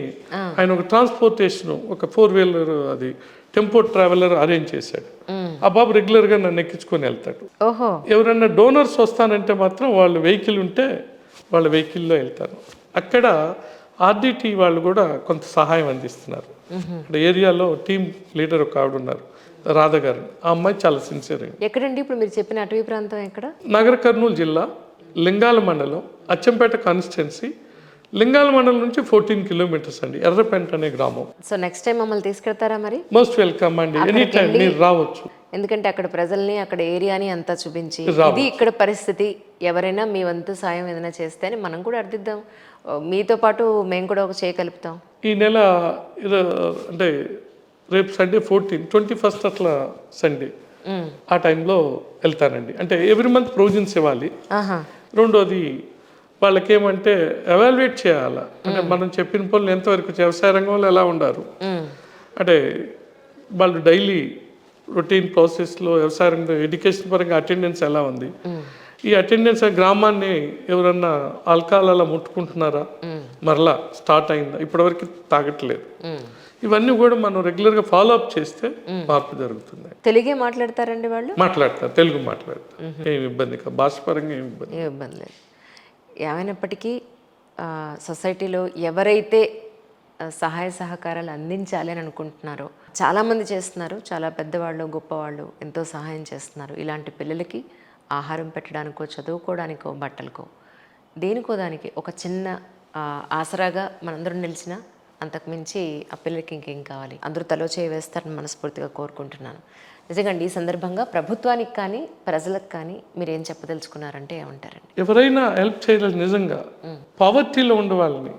ఆయన ఒక ట్రాన్స్పోర్టేషన్, ఒక 4-wheeler అది టెంపో ట్రావెలర్ అరేంజ్ చేశాడు. ఆ బాబు రెగ్యులర్గా నన్ను ఎక్కించుకొని వెళ్తాడు. ఎవరైనా డోనర్స్ వస్తానంటే మాత్రం వాళ్ళు వెహికల్ ఉంటే వాళ్ళ వెహికల్లో వెళ్తారు. అక్కడ ఆర్డిటి వాళ్ళు కూడా కొంత సహాయం అందిస్తున్నారు. ఇక్కడ ఏరియాలో టీమ్ లీడర్ ఒక ఆవిడ ఉన్నారు, రాధ గారు. ఆ అమ్మాయి చాలా సిన్సియర్ అండి. ఎక్కడండి ఇప్పుడు మీరు చెప్పిన అటవీ ప్రాంతం? ఎక్కడ? నగర కర్నూలు జిల్లా, లింగాల మండలం, అచ్చంపేట కాన్స్టిట్యున్సీ. లింగాల మండలం నుంచి 14 kilometers అండి, ఎర్రపెంట అనే గ్రామం. సో నెక్స్ట్ టైం మమ్మల్ని తీసుకెళ్తారా మరి? మోస్ట్ వెల్కమ్ అండి, ఎనీ టైం మీరు రావచ్చు. ఎందుకంటే అక్కడ ప్రజల్ని, అక్కడ ఏరియాని అంతా చూపించి ఇది ఇక్కడ పరిస్థితి, ఎవరైనా మీ వంతు సాయం ఏదైనా చేస్తే అని మనం కూడా అర్థిద్దాం. మీతో పాటు మేము కూడా ఒక చేయి కలుపుతాం. ఈ నెల అంటే రేపు సండే 21st అట్లా సండే ఆ టైంలో వెళ్తానండి. అంటే ఎవ్రీ మంత్ ప్రొవిజన్స్ ఇవ్వాలి. రెండోది వాళ్ళకి ఏమంటే ఎవాల్యుయేట్ చేయాలి. అంటే మనం చెప్పిన పనులు ఎంతవరకు వ్యవసాయ రంగంలో ఎలా ఉండారు, అంటే వాళ్ళు డైలీ రొటీన్ ప్రాసెస్లో వ్యవసాయ రంగం ఎడ్యుకేషన్ పరంగా అటెండెన్స్ ఎలా ఉంది, ఈ అటెండెన్స్ గ్రామాన్ని ఎవరన్నా ఆల్కహాల్ అలా ముట్టుకుంటున్నారా, మరలా స్టార్ట్ అయిందా, ఇప్పటివరకు తాగట్లేదు, ఇవన్నీ కూడా మనం రెగ్యులర్గా ఫాలో అప్ చేస్తే మార్పు జరుగుతుంది. తెలుగే మాట్లాడతారండి వాళ్ళు? మాట్లాడతారు, తెలుగు మాట్లాడతారు. ఏమి ఇబ్బంది కాదు, భాషపరంగా ఏమి ఇబ్బంది లేదు. ఏమైనప్పటికీ సొసైటీలో ఎవరైతే సహాయ సహకారాలు అందించాలి అని అనుకుంటున్నారో చాలామంది చేస్తున్నారు. చాలా పెద్దవాళ్ళు, గొప్పవాళ్ళు ఎంతో సహాయం చేస్తున్నారు. ఇలాంటి పిల్లలకి ఆహారం పెట్టడానికో, చదువుకోవడానికో, బట్టలకో, దేనికో దానికి ఒక చిన్న ఆసరాగా మనందరం నిలిచినా అంతకుమించి ఆ పిల్లలకి ఇంకేం కావాలి? అందరూ తలో చేయి వేస్తారని మనస్ఫూర్తిగా కోరుకుంటున్నాను. నిజంగా ఈ సందర్భంగా ప్రభుత్వానికి కానీ ప్రజలకు కానీ మీరు ఏం చెప్పదలుచుకున్నారంటే ఏమంటారండి? ఎవరైనా హెల్ప్ చేయలేదు, నిజంగా పావర్టీలో ఉండే వాళ్ళని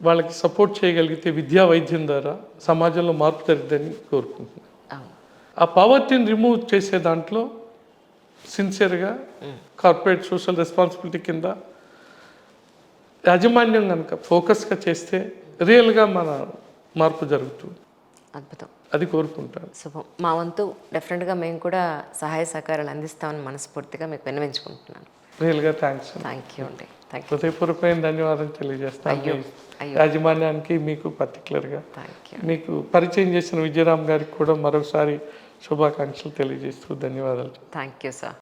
వాళ్ళకి సపోర్ట్ చేయగలిగితే విద్యా వైద్యం ద్వారా సమాజంలో మార్పు జరుగుతుందని కోరుకుంటున్నాను. ఆ పావర్టీని రిమూవ్ చేసే దాంట్లో సిన్సియర్గా కార్పొరేట్ సోషల్ రెస్పాన్సిబిలిటీ కింద యాజమాన్యం కనుక ఫోకస్గా చేస్తే రియల్గా మన మార్పు జరుగుతుంది. అద్భుతం. అది కోరుకుంటాను. శుభం. మా వంతు డెఫినెట్గా మేము కూడా సహాయ సహకారాలు అందిస్తామని మనస్ఫూర్తిగా మీకు విన్నవించుకుంటున్నాను. రియల్గా థ్యాంక్స్. థ్యాంక్ యూ అండి. Thank you. హృదయపూర్వకమైన ధన్యవాదాలు తెలియజేస్తాను అయ్యో మీ అయ్యో యాజమాన్యానికి, మీకు పర్టికులర్గా థ్యాంక్ యూ. మీకు పరిచయం చేసిన విజయరామ్ గారికి కూడా మరొకసారి శుభాకాంక్షలు తెలియజేస్తూ ధన్యవాదాలు. Thank you sir.